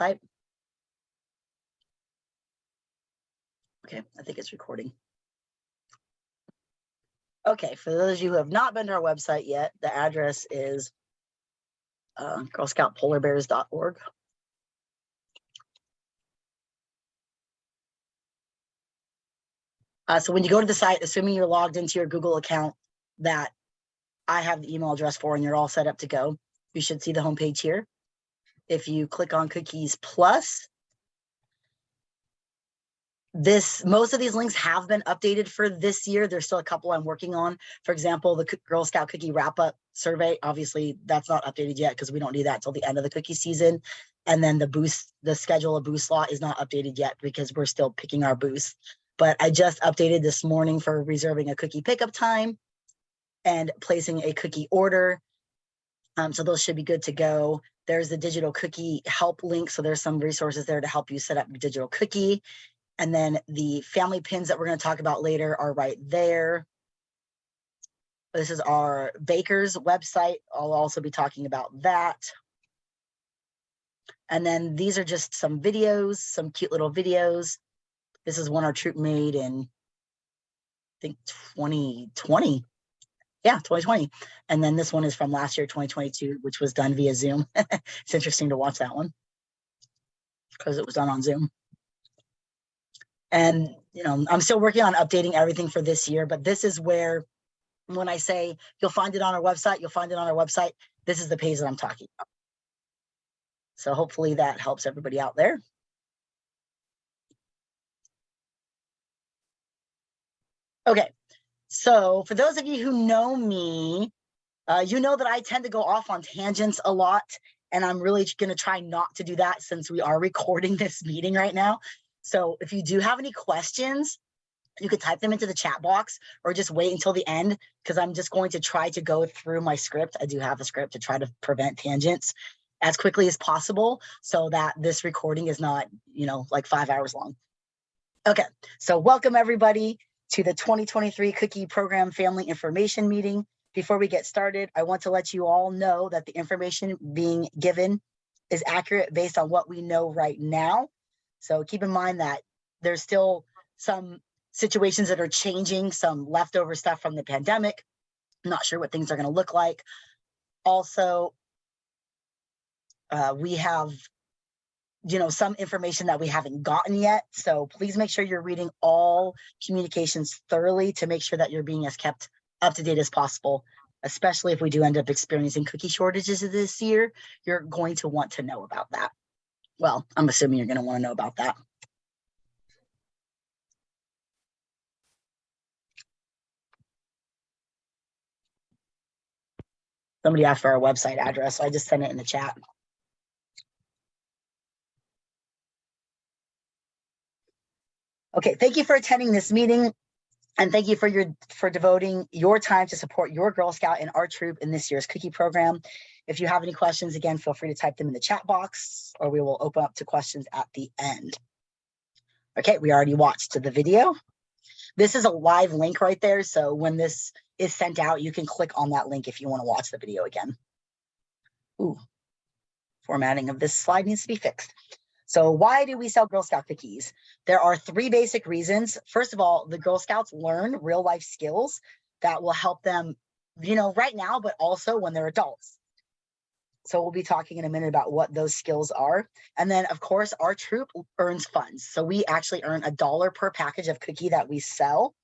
website? Okay, I think it's recording. Okay, for those of you who have not been to our website yet, the address is girlscoutpolarbears.org. So when you go to the site, assuming you're logged into your Google account that I have the email address for and you're all set up to go, you should see the homepage here. If you click on Cookies Plus, most of these links have been updated for this year. There's still a couple I'm working on. For example, the Girl Scout Cookie Wrap-Up Survey, obviously that's not updated yet because we don't do that until the end of the cookie season. And then the schedule of booth slot is not updated yet because we're still picking our booths. But I just updated this morning for reserving a cookie pickup time and placing a cookie order. So those should be good to go. There's the digital cookie help link. So there's some resources there to help you set up your digital cookie. And then the family pins that we're going to talk about later are right there. This is our baker's website. I'll also be talking about that. And then these are just some videos, some cute little videos. This is one our troop made in, I think, 2020. Yeah, 2020. And then this one is from last year, 2022, which was done via Zoom. It's interesting to watch that one because it was done on Zoom. And, you know, I'm still working on updating everything for this year, but this is where, when I say you'll find it on our website, you'll find it on our website. This is the page that I'm talking about. So hopefully that helps everybody out there. Okay, so for those of you who know me, you know that I tend to go off on tangents a lot, and I'm really going to try not to do that since we are recording this meeting right now. So if you do have any questions, you could type them into the chat box or just wait until the end because I'm just going to try to go through my script. I do have a script to try to prevent tangents as quickly as possible so that this recording is not, you know, like 5 hours long. Okay, so welcome everybody to the 2023 Cookie Program Family Information Meeting. Before we get started, I want to let you all know that the information being given is accurate based on what we know right now. So keep in mind that there's still some situations that are changing, some leftover stuff from the pandemic. I'm not sure what things are going to look like. Also, we have, you know, some information that we haven't gotten yet. So please make sure you're reading all communications thoroughly to make sure that you're being as kept up to date as possible, especially if we do end up experiencing cookie shortages this year. You're going to want to know about that. Well, I'm assuming you're going to want to know about that. Somebody asked for our website address, so I just sent it in the chat. Okay, thank you for attending this meeting, and thank you for devoting your time to support your Girl Scout and our troop in this year's cookie program. If you have any questions, again, feel free to type them in the chat box, or we will open up to questions at the end. Okay, we already watched the video. This is a live link right there, so when this is sent out, you can click on that link if you want to watch the video again. Ooh, formatting of this slide needs to be fixed. So why do we sell Girl Scout cookies? There are 3 basic reasons. First of all, the Girl Scouts learn real life skills that will help them, you know, right now, but also when they're adults. So we'll be talking in a minute about what those skills are. And then, of course, our troop earns funds. So we actually earn $1 per package of cookie that we sell.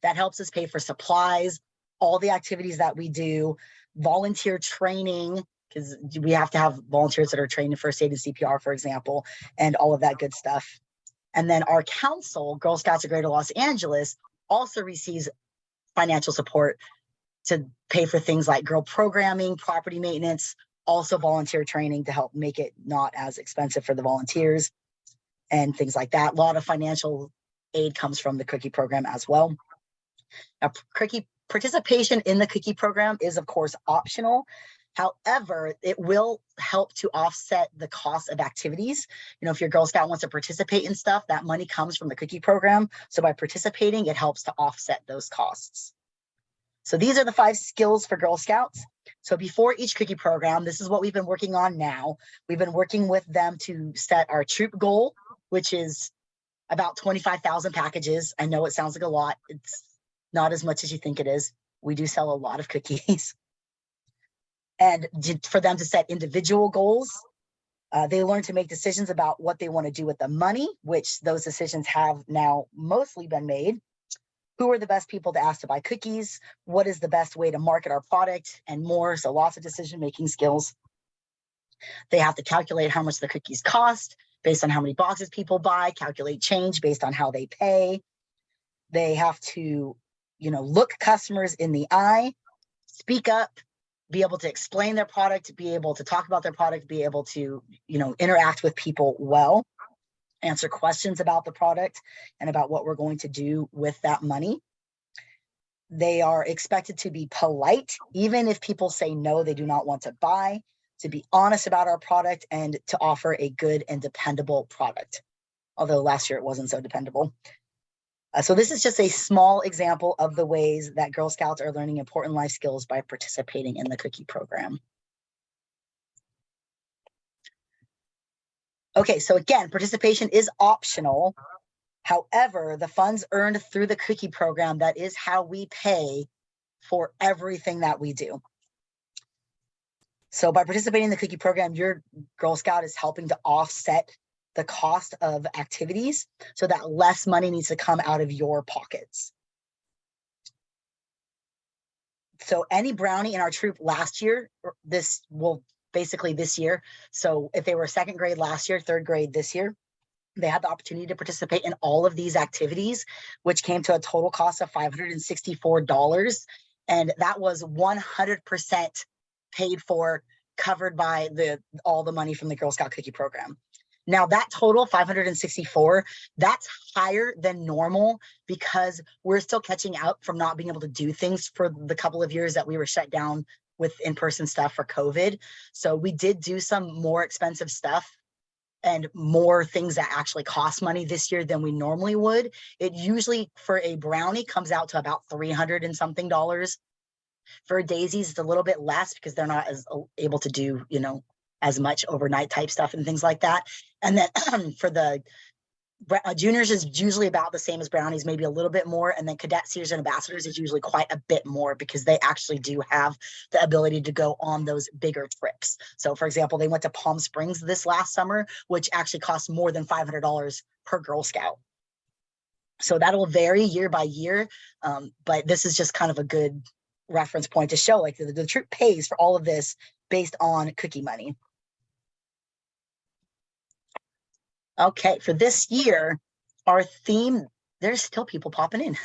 That helps us pay for supplies, all the activities that we do, volunteer training, because we have to have volunteers that are trained in first aid and CPR, for example, and all of that good stuff. And then our council, Girl Scouts of Greater Los Angeles, also receives financial support to pay for things like girl programming, property maintenance, also volunteer training to help make it not as expensive for the volunteers and things like that. A lot of financial aid comes from the cookie program as well. Now, cookie participation in the cookie program is, of course, optional. However, it will help to offset the cost of activities. You know, if your Girl Scout wants to participate in stuff, that money comes from the cookie program. So by participating, it helps to offset those costs. So these are the 5 skills for Girl Scouts. So before each cookie program, this is what we've been working on now. We've been working with them to set our troop goal, which is about 25,000 packages. I know it sounds like a lot. It's not as much as you think it is. We do sell a lot of cookies. And for them to set individual goals, they learn to make decisions about what they want to do with the money, which those decisions have now mostly been made. Who are the best people to ask to buy cookies? What is the best way to market our product and more? So lots of decision-making skills. They have to calculate how much the cookies cost based on how many boxes people buy, calculate change based on how they pay. They have to, look customers in the eye, speak up, be able to explain their product, be able to talk about their product, be able to, interact with people well, answer questions about the product and about what we're going to do with that money. They are expected to be polite, even if people say no, they do not want to buy, to be honest about our product and to offer a good and dependable product. Although last year it wasn't so dependable. So this is just a small example of the ways that Girl Scouts are learning important life skills by participating in the cookie program. Okay, so again, participation is optional. However, the funds earned through the cookie program, that is how we pay for everything that we do. So by participating in the cookie program, your Girl Scout is helping to offset the cost of activities so that less money needs to come out of your pockets. So any brownie in our troop last year, this year. So if they were second grade last year, third grade this year, they had the opportunity to participate in all of these activities, which came to a total cost of $564. And that was 100% paid for, covered by all the money from the Girl Scout cookie program. Now that total, 564, that's higher than normal because we're still catching up from not being able to do things for the couple of years that we were shut down with in-person stuff for COVID. So we did do some more expensive stuff and more things that actually cost money this year than we normally would. It usually for a brownie comes out to about $300 and something. For daisies, it's a little bit less because they're not as able to do, as much overnight type stuff and things like that. And then for the juniors is usually about the same as brownies, maybe a little bit more. And then cadet seniors and ambassadors is usually quite a bit more because they actually do have the ability to go on those bigger trips. So for example, they went to Palm Springs this last summer, which actually costs more than $500 per Girl Scout. So that'll vary year by year. But this is just kind of a good reference point to show like the troop pays for all of this based on cookie money. Okay, for this year, our theme, there's still people popping in.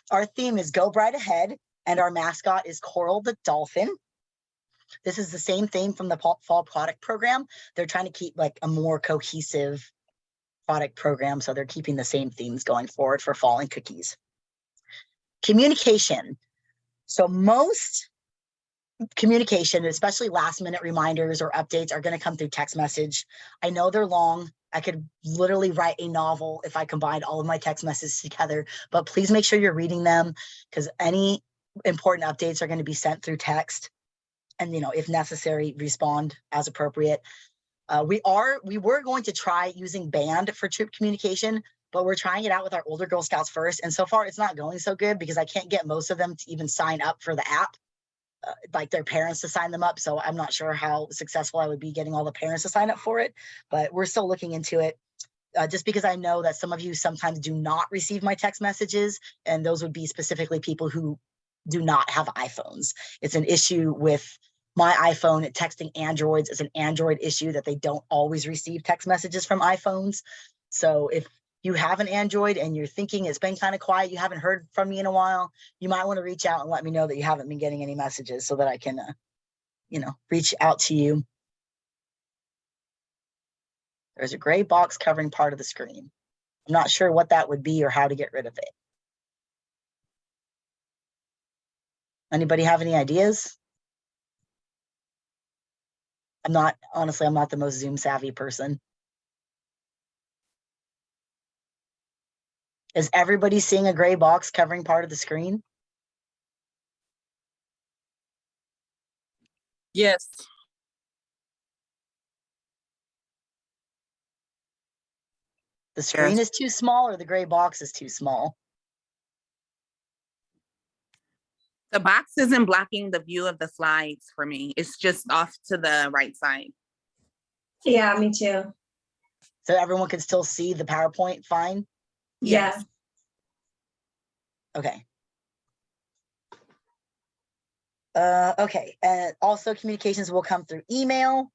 Our theme is Go Bright Ahead, and our mascot is Coral the Dolphin. This is the same theme from the fall product program. They're trying to keep like a more cohesive product program, so they're keeping the same themes going forward for fall and cookies. Communication. So most communication, especially last minute reminders or updates, are going to come through text message. I know they're long. I could literally write a novel if I combined all of my text messages together, but please make sure you're reading them because any important updates are going to be sent through text. And, if necessary, respond as appropriate. We were going to try using Band for troop communication, but we're trying it out with our older Girl Scouts first. And so far it's not going so good because I can't get most of them to even sign up for the app. Like their parents to sign them up. So I'm not sure how successful I would be getting all the parents to sign up for it, but we're still looking into it. Just because I know that some of you sometimes do not receive my text messages, and those would be specifically people who do not have iPhones. It's an issue with my iPhone. Texting Androids is an Android issue that they don't always receive text messages from iPhones. So if you have an Android and you're thinking it's been kind of quiet, you haven't heard from me in a while, you might want to reach out and let me know that you haven't been getting any messages so that I can, reach out to you. There's a gray box covering part of the screen. I'm not sure what that would be or how to get rid of it. Anybody have any ideas? Honestly, I'm not the most Zoom savvy person. Is everybody seeing a gray box covering part of the screen? Yes. The screen Yes. is too small or the gray box is too small? The box isn't blocking the view of the slides for me. It's just off to the right side. Yeah, me too. So everyone can still see the PowerPoint fine? Yeah. Okay. Okay, and also communications will come through email.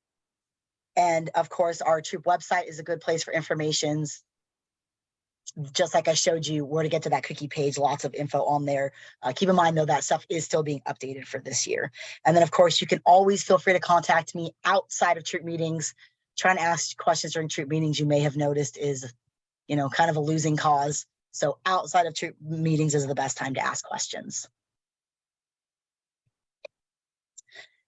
And of course, our troop website is a good place for informations. Just like I showed you where to get to that cookie page, lots of info on there. Keep in mind though, that stuff is still being updated for this year. And then of course, you can always feel free to contact me outside of troop meetings. Trying to ask questions during troop meetings, you may have noticed is, you know, kind of a losing cause. So outside of troop meetings is the best time to ask questions.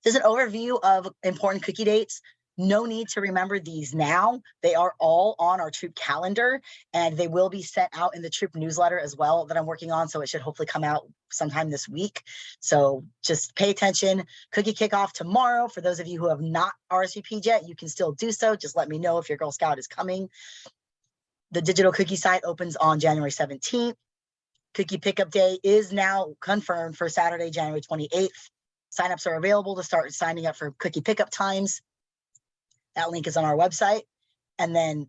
There's an overview of important cookie dates. No need to remember these now. They are all on our troop calendar and they will be sent out in the troop newsletter as well that I'm working on. So it should hopefully come out sometime this week. So just pay attention. Cookie kickoff tomorrow. For those of you who have not RSVP'd yet, you can still do so. Just let me know if your Girl Scout is coming. The digital cookie site opens on January 17th. Cookie pickup day is now confirmed for Saturday, January 28th. Signups are available to start signing up for cookie pickup times. That link is on our website. And then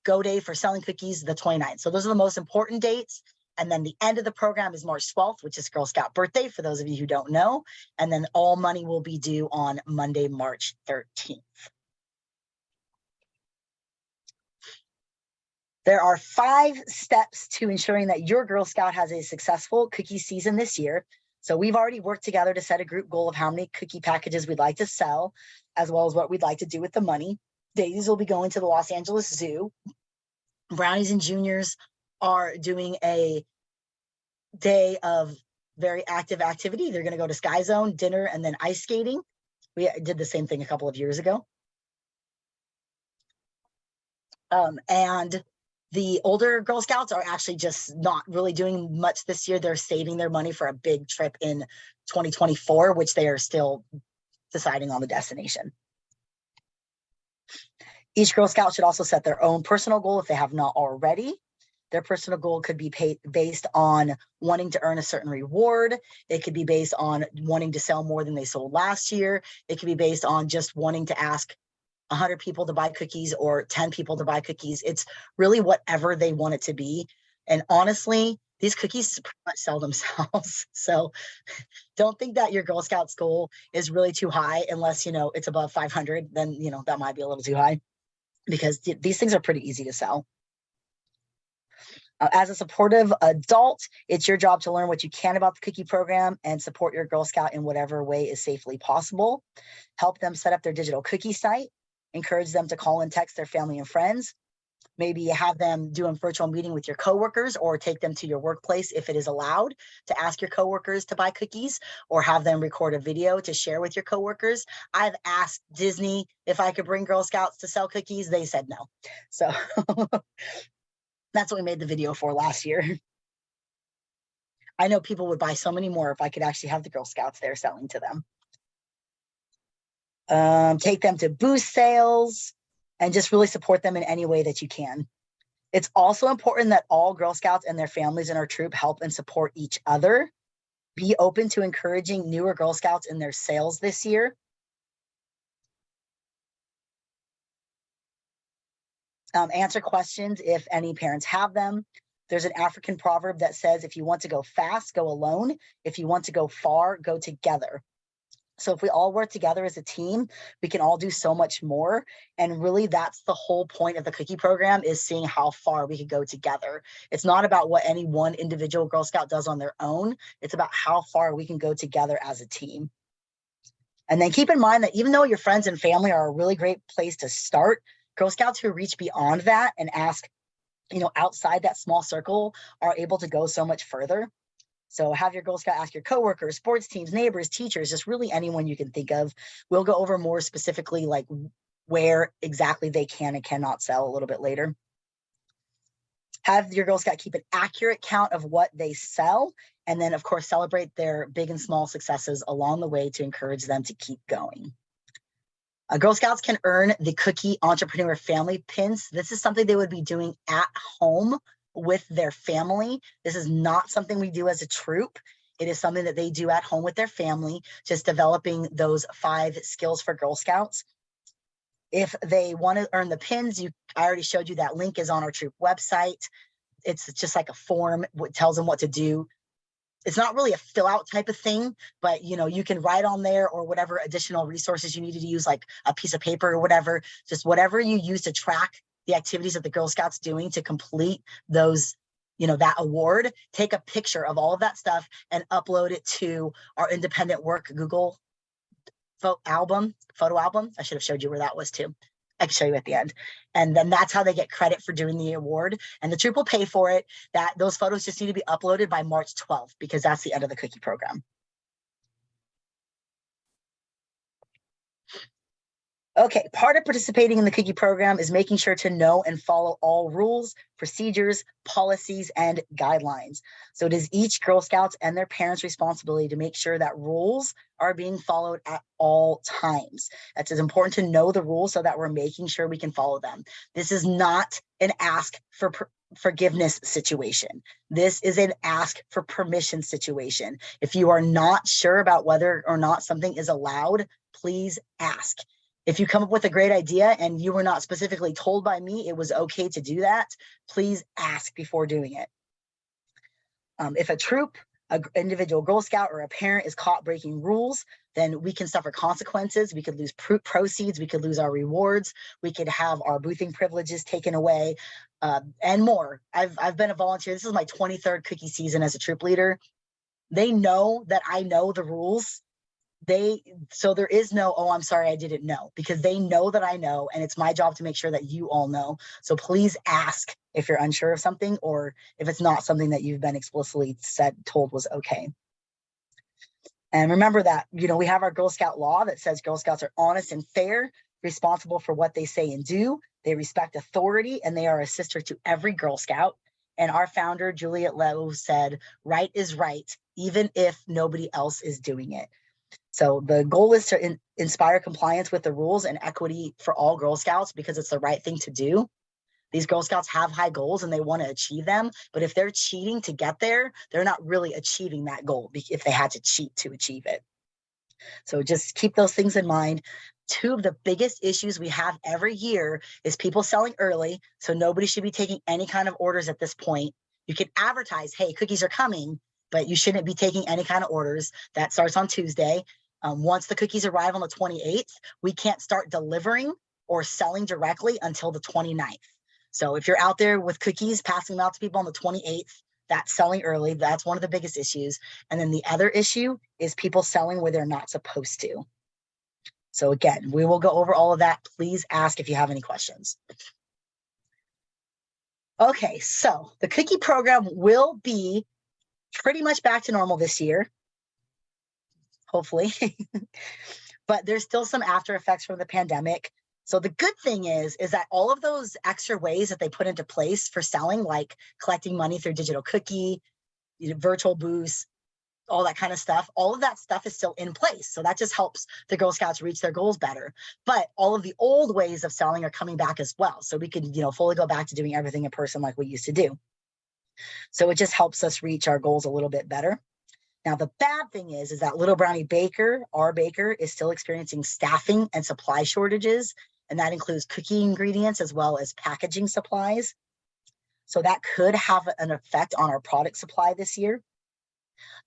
go day for selling cookies, the 29th. So those are the most important dates. And then the end of the program is March 12th, which is Girl Scout birthday, for those of you who don't know. And then all money will be due on Monday, March 13th. There are 5 steps to ensuring that your Girl Scout has a successful cookie season this year. So we've already worked together to set a group goal of how many cookie packages we'd like to sell, as well as what we'd like to do with the money. Daisies will be going to the Los Angeles Zoo. Brownies and Juniors are doing a day of very active activity. They're going to go to Sky Zone, dinner, and then ice skating. We did the same thing a couple of years ago. And the older Girl Scouts are actually just not really doing much this year. They're saving their money for a big trip in 2024, which they are still deciding on the destination. Each Girl Scout should also set their own personal goal if they have not already. Their personal goal could be based on wanting to earn a certain reward. It could be based on wanting to sell more than they sold last year. It could be based on just wanting to ask 100 people to buy cookies or 10 people to buy cookies. It's really whatever they want it to be. And honestly, these cookies pretty much sell themselves. So don't think that your Girl Scouts goal is really too high unless, you know, it's above 500, then, you know, that might be a little too high because these things are pretty easy to sell. As a supportive adult, it's your job to learn what you can about the cookie program and support your Girl Scout in whatever way is safely possible. Help them set up their digital cookie site. Encourage them to call and text their family and friends. Maybe have them do a virtual meeting with your coworkers or take them to your workplace if it is allowed to ask your coworkers to buy cookies or have them record a video to share with your coworkers. I've asked Disney if I could bring Girl Scouts to sell cookies. They said no. So that's what we made the video for last year. I know people would buy so many more if I could actually have the Girl Scouts there selling to them. Take them to booth sales and just really support them in any way that you can. It's also important that all Girl Scouts and their families in our troop help and support each other. Be open to encouraging newer Girl Scouts in their sales this year. Answer questions if any parents have them. There's an African proverb that says, if you want to go fast, go alone. If you want to go far, go together. So if we all work together as a team, we can all do so much more. And really, that's the whole point of the cookie program, is seeing how far we could go together. It's not about what any one individual Girl Scout does on their own. It's about how far we can go together as a team. And then keep in mind that even though your friends and family are a really great place to start, Girl Scouts who reach beyond that and ask, you know, outside that small circle are able to go so much further. So have your Girl Scout ask your coworkers, sports teams, neighbors, teachers, just really anyone you can think of. We'll go over more specifically like where exactly they can and cannot sell a little bit later. Have your Girl Scout keep an accurate count of what they sell, and then of course celebrate their big and small successes along the way to encourage them to keep going. Girl Scouts can earn the Cookie Entrepreneur Family Pins. This is something they would be doing at home with their family. This is not something we do as a troop. It is something that they do at home with their family, just developing those 5 skills for Girl Scouts. If they want to earn the pins, I already showed you that link is on our troop website. It's just like a form, what tells them what to do. It's not really a fill out type of thing, but you can write on there, or whatever additional resources you needed to use, like a piece of paper or whatever, just whatever you use to track the activities that the Girl Scouts doing to complete those, that award. Take a picture of all of that stuff and upload it to our independent work Google photo album. I should have showed you where that was too. I can show you at the end. And then that's how they get credit for doing the award. And the troop will pay for it. Those photos just need to be uploaded by March 12th, because that's the end of the cookie program. Okay, part of participating in the cookie program is making sure to know and follow all rules, procedures, policies, and guidelines. So it is each Girl Scouts and their parents' responsibility to make sure that rules are being followed at all times. It's important to know the rules so that we're making sure we can follow them. This is not an ask for forgiveness situation. This is an ask for permission situation. If you are not sure about whether or not something is allowed, please ask. If you come up with a great idea and you were not specifically told by me it was okay to do that, please ask before doing it. If a troop, an individual Girl Scout, or a parent is caught breaking rules, then we can suffer consequences. We could lose proceeds. We could lose our rewards. We could have our boothing privileges taken away, and more. I've been a volunteer. This is my 23rd cookie season as a troop leader. They know that I know the rules. So there is no, oh, I'm sorry, I didn't know, because they know that I know, and it's my job to make sure that you all know. So please ask if you're unsure of something, or if it's not something that you've been explicitly told was okay. And remember that, we have our Girl Scout law that says Girl Scouts are honest and fair, responsible for what they say and do. They respect authority, and they are a sister to every Girl Scout. And our founder, Juliet Lowe, said, right is right, even if nobody else is doing it. So the goal is to inspire compliance with the rules and equity for all Girl Scouts, because it's the right thing to do. These Girl Scouts have high goals and they want to achieve them. But if they're cheating to get there, they're not really achieving that goal if they had to cheat to achieve it. So just keep those things in mind. 2 of the biggest issues we have every year is people selling early. So nobody should be taking any kind of orders at this point. You can advertise, hey, cookies are coming, but you shouldn't be taking any kind of orders. That starts on Tuesday. Once the cookies arrive on the 28th, we can't start delivering or selling directly until the 29th. So if you're out there with cookies, passing them out to people on the 28th, that's selling early. That's one of the biggest issues. And then the other issue is people selling where they're not supposed to. So again, we will go over all of that. Please ask if you have any questions. Okay, so the cookie program will be pretty much back to normal this year, hopefully. But there's still some after effects from the pandemic. So the good thing is that all of those extra ways that they put into place for selling, like collecting money through digital cookie, virtual booths, all that kind of stuff, all of that stuff is still in place. So that just helps the Girl Scouts reach their goals better. But all of the old ways of selling are coming back as well. So we can, fully go back to doing everything in person like we used to do. So it just helps us reach our goals a little bit better. Now, the bad thing is that Little Brownie Baker, our baker, is still experiencing staffing and supply shortages. And that includes cookie ingredients as well as packaging supplies. So that could have an effect on our product supply this year.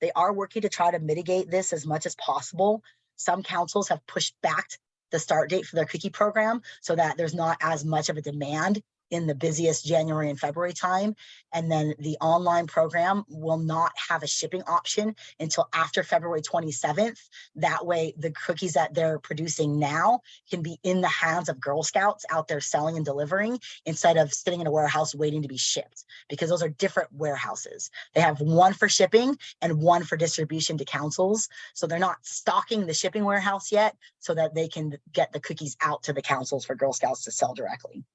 They are working to try to mitigate this as much as possible. Some councils have pushed back the start date for their cookie program so that there's not as much of a demand in the busiest January and February time. And then the online program will not have a shipping option until after February 27th. That way, the cookies that they're producing now can be in the hands of Girl Scouts out there selling and delivering, instead of sitting in a warehouse waiting to be shipped, because those are different warehouses. They have one for shipping and one for distribution to councils. So they're not stocking the shipping warehouse yet so that they can get the cookies out to the councils for Girl Scouts to sell directly.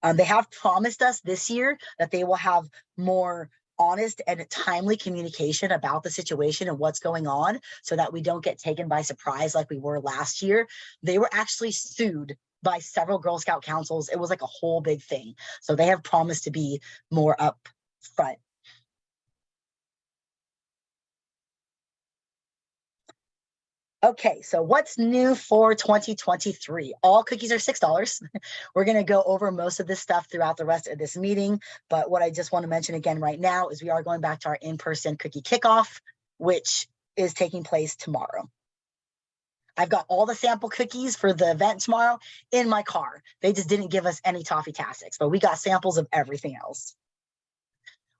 They have promised us this year that they will have more honest and timely communication about the situation and what's going on so that we don't get taken by surprise like we were last year. They were actually sued by several Girl Scout councils. It was like a whole big thing. So they have promised to be more upfront. Okay, so what's new for 2023? All cookies are $6. We're going to go over most of this stuff throughout the rest of this meeting. But what I just want to mention again right now is we are going back to our in-person cookie kickoff, which is taking place tomorrow. I've got all the sample cookies for the event tomorrow in my car. They just didn't give us any Toffee-Tastics, but we got samples of everything else.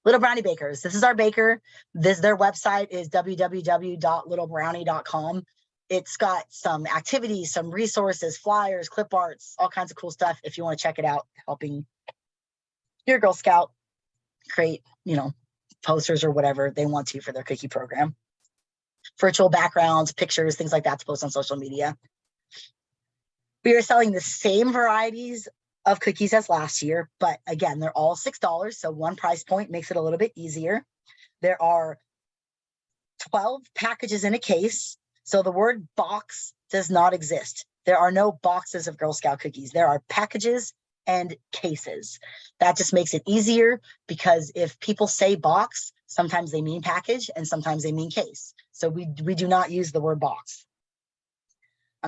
Little Brownie Bakers. This is our baker. Their website is www.littlebrownie.com. It's got some activities, some resources, flyers, clip arts, all kinds of cool stuff. If you want to check it out, helping your Girl Scout create, posters or whatever they want to for their cookie program. Virtual backgrounds, pictures, things like that to post on social media. We are selling the same varieties of cookies as last year, but again, they're all $6. So one price point makes it a little bit easier. There are 12 packages in a case. So the word box does not exist. There are no boxes of Girl Scout cookies. There are packages and cases. That just makes it easier because if people say box, sometimes they mean package and sometimes they mean case. So we do not use the word box.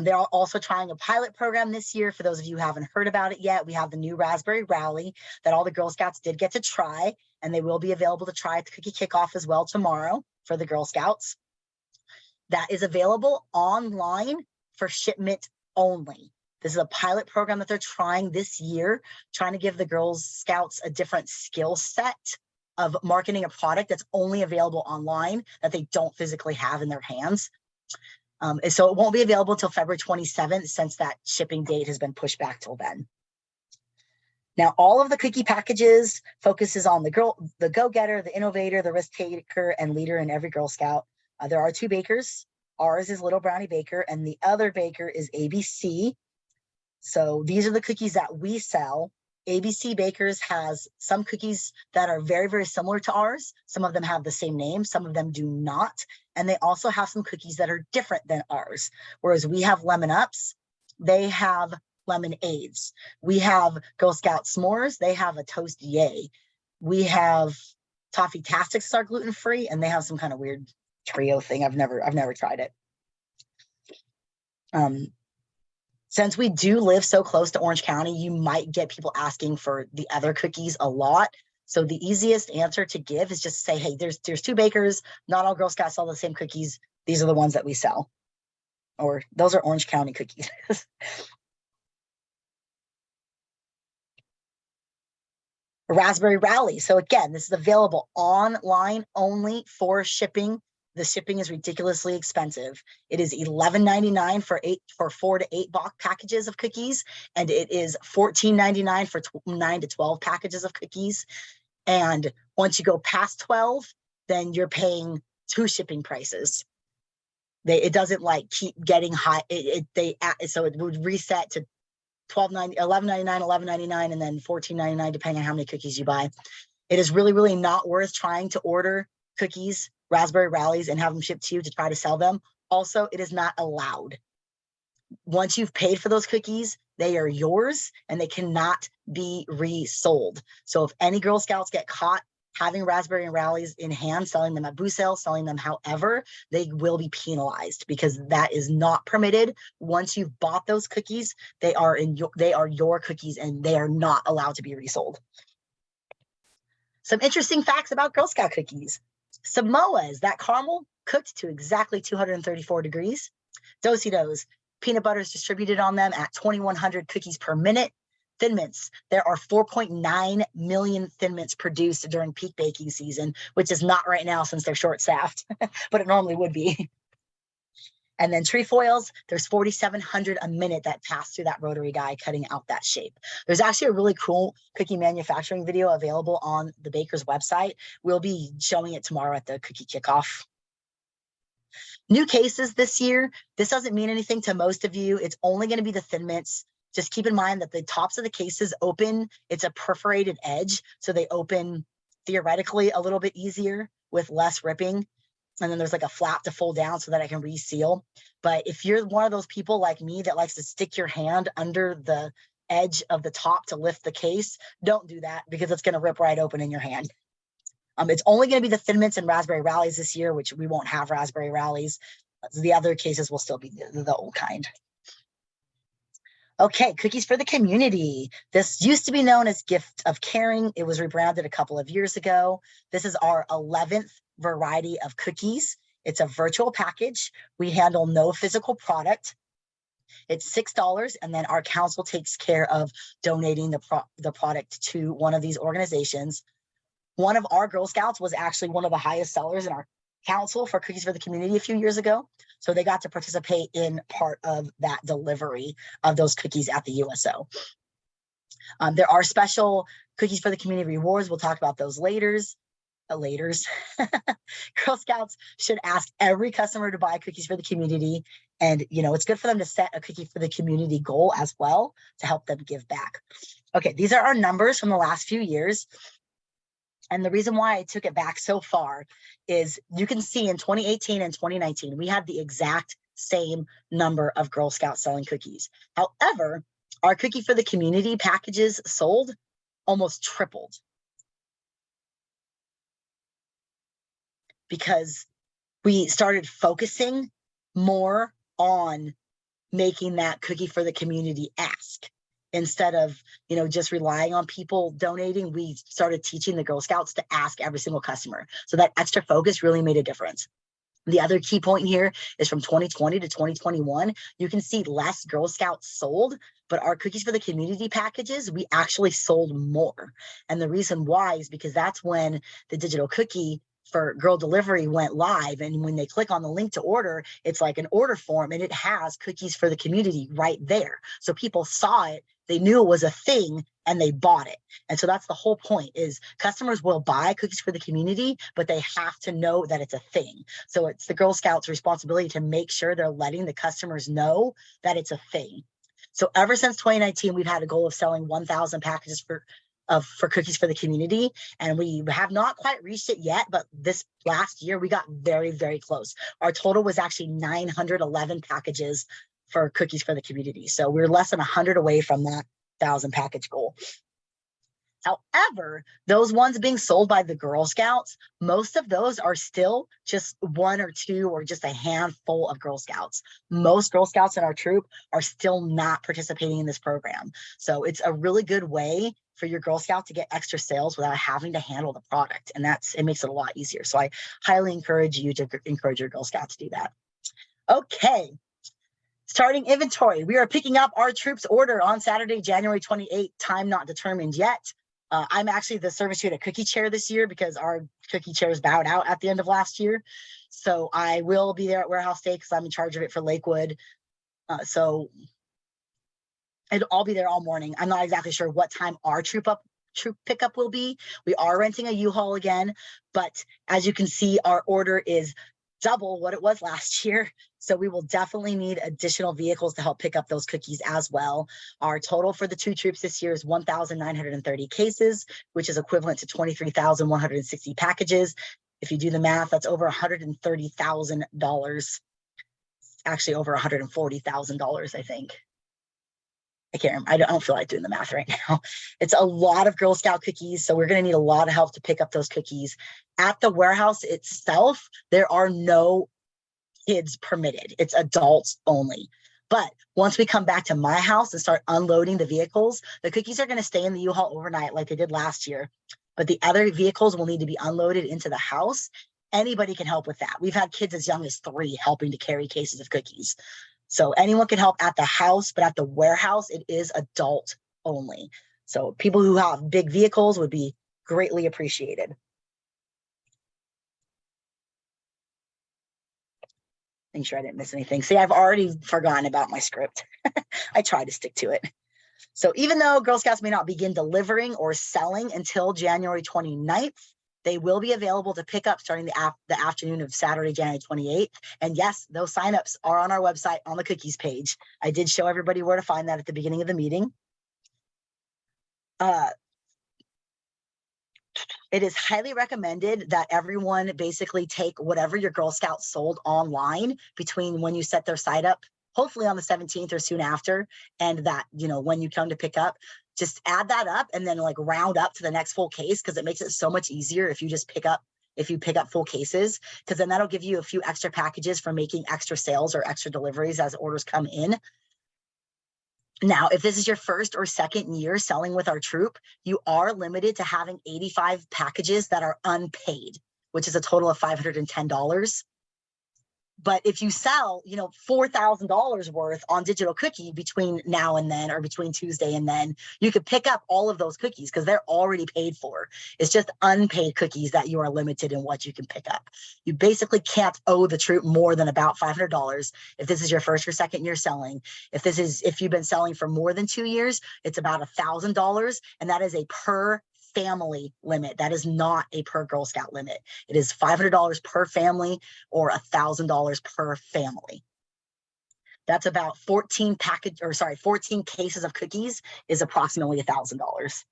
They're also trying a pilot program this year. For those of you who haven't heard about it yet, we have the new Raspberry Rally that all the Girl Scouts did get to try, and they will be available to try at the cookie kickoff as well tomorrow for the Girl Scouts. That is available online for shipment only. This is a pilot program that they're trying this year, trying to give the Girl Scouts a different skill set of marketing a product that's only available online that they don't physically have in their hands. So it won't be available until February 27th since that shipping date has been pushed back till then. Now, all of the cookie packages focuses on the go-getter, the innovator, the risk taker, and leader in every Girl Scout. There are 2 bakers. Ours is Little Brownie Baker, and the other baker is ABC. So these are the cookies that we sell. ABC Bakers has some cookies that are very, very similar to ours. Some of them have the same name, some of them do not. And they also have some cookies that are different than ours. Whereas we have Lemon Ups, they have Lemonades. We have Girl Scout S'mores, they have a Toast Yay. We have Toffee-Tastics are gluten-free, and they have some kind of weird trio thing. I've never tried it. Since we do live so close to Orange County, you might get people asking for the other cookies a lot. So the easiest answer to give is just say, hey, there's 2 bakers. Not all Girl Scouts sell the same cookies. These are the ones that we sell. Or those are Orange County cookies. Raspberry Rally. So again, this is available online only for shipping. The shipping is ridiculously expensive. It is $11.99 for 4 to 8 box packages of cookies, and it is $14.99 for 9 to 12 packages of cookies. And once you go past 12, then you're paying 2 shipping prices. It doesn't like keep getting high. So it would reset to $11.99, $11.99, and then $14.99 depending on how many cookies you buy. It is really, really not worth trying to order cookies, Raspberry Rallies, and have them shipped to you to try to sell them. Also, it is not allowed. Once you've paid for those cookies, they are yours and they cannot be resold. So if any Girl Scouts get caught having Raspberry Rallies in hand, selling them at booth sales, selling them however, they will be penalized because that is not permitted. Once you've bought those cookies, they are your cookies and they are not allowed to be resold. Some interesting facts about Girl Scout cookies. Samoa's, that caramel cooked to exactly 234 degrees. Do-si-dos, peanut butter is distributed on them at 2,100 cookies per minute. Thin Mints, there are 4.9 million Thin Mints produced during peak baking season, which is not right now since they're short-staffed, but it normally would be. And then trefoils, there's 4,700 a minute that pass through that rotary die, cutting out that shape. There's actually a really cool cookie manufacturing video available on the baker's website. We'll be showing it tomorrow at the cookie kickoff. New cases this year. This doesn't mean anything to most of you. It's only going to be the Thin Mints. just keep in mind that the tops of the cases open, it's a perforated edge. So they open theoretically a little bit easier with less ripping. And then there's like a flap to fold down so that I can reseal. But if you're one of those people like me that likes to stick your hand under the edge of the top to lift the case, don't do that because it's going to rip right open in your hand. It's only going to be the Thin Mints and Raspberry Rallies this year, which we won't have Raspberry Rallies. The other cases will still be the old kind. Okay, cookies for the community. This used to be known as Gift of Caring. It was rebranded a couple of years ago. This is our 11th variety of cookies. It's a virtual package. We handle no physical product. It's $6, and then our council takes care of donating the product to one of these organizations. One of our Girl Scouts was actually one of the highest sellers in our council for Cookies for the Community a few years ago. So they got to participate in part of that delivery of those cookies at the USO. There are special Cookies for the Community rewards. We'll talk about those later. Girl Scouts should ask every customer to buy Cookies for the Community. And, you know, it's good for them to set a Cookie for the Community goal as well to help them give back. Okay, these are our numbers from the last few years. And the reason why I took it back so far is you can see in 2018 and 2019, we had the exact same number of Girl Scouts selling cookies. However, our Cookie for the Community packages sold almost tripled. Because we started focusing more on making that Cookie for the Community ask. Instead of, you know, just relying on people donating, we started teaching the Girl Scouts to ask every single customer. So that extra focus really made a difference. The other key point here is from 2020 to 2021, you can see less Girl Scouts sold, but our Cookies for the Community packages, we actually sold more. And the reason why is because that's when the digital cookie for Girl Delivery went live. And when they click on the link to order, it's like an order form and it has Cookies for the Community right there. So people saw it, they knew it was a thing and they bought it. And so that's the whole point is customers will buy Cookies for the Community, but they have to know that it's a thing. So it's the Girl Scouts' responsibility to make sure they're letting the customers know that it's a thing. So ever since 2019, we've had a goal of selling 1,000 packages for Cookies for the Community, and we have not quite reached it yet, but this last year we got very, very close. Our total was actually 911 packages for Cookies for the Community. So we're less than 100 away from that 1,000 package goal. However, those ones being sold by the Girl Scouts, most of those are still just one or two or just a handful of Girl Scouts. Most Girl Scouts in our troop are still not participating in this program. So it's a really good way for your Girl Scout to get extra sales without having to handle the product. And it makes it a lot easier. So I highly encourage you to encourage your Girl Scouts to do that. Okay. Starting inventory. We are picking up our troops order on Saturday, January 28th, time not determined yet. I'm actually the service unit cookie chair this year because our cookie chairs bowed out at the end of last year. So I will be there at Warehouse Day because I'm in charge of it for Lakewood. So I'll be there all morning. I'm not exactly sure what time our troop pickup will be. We are renting a U-Haul again, but as you can see, our order is double what it was last year. So we will definitely need additional vehicles to help pick up those cookies as well. Our total for the two troops this year is 1,930 cases, which is equivalent to 23,160 packages. If you do the math, that's over $130,000. Actually over $140,000, I think. I can't remember. I don't feel like doing the math right now. It's a lot of Girl Scout cookies, so we're going to need a lot of help to pick up those cookies. At the warehouse itself, there are no kids permitted. It's adults only. But once we come back to my house and start unloading the vehicles, the cookies are going to stay in the U-Haul overnight like they did last year. But the other vehicles will need to be unloaded into the house. Anybody can help with that. We've had kids as young as 3 helping to carry cases of cookies. So anyone can help at the house, but at the warehouse, it is adult only. So people who have big vehicles would be greatly appreciated. Make sure I didn't miss anything. See, I've already forgotten about my script. I try to stick to it. So even though Girl Scouts may not begin delivering or selling until January 29th, They will be available to pick up starting the afternoon of Saturday, January 28th. And yes, those signups are on our website on the cookies page. I did show everybody where to find that at the beginning of the meeting. It is highly recommended that everyone basically take whatever your Girl Scouts sold online between when you set their site up, hopefully on the 17th or soon after, and that, you know, when you come to pick up, just add that up and then like round up to the next full case, because it makes it so much easier if you just pick up full cases, because then that'll give you a few extra packages for making extra sales or extra deliveries as orders come in. Now, if this is your first or second year selling with our troop, you are limited to having 85 packages that are unpaid, which is a total of $510. But if you sell, you know, $4,000 worth on digital cookie between now and then, or between Tuesday and then, you could pick up all of those cookies because they're already paid for. It's just unpaid cookies that you are limited in what you can pick up. You basically can't owe the troop more than about $500 if this is your first or second year selling. If you've been selling for more than 2 years, it's about $1,000, and that is a per family limit. That is not a per Girl Scout limit. It is $500 per family or $1,000 per family. That's about 14 cases of cookies is approximately $1,000.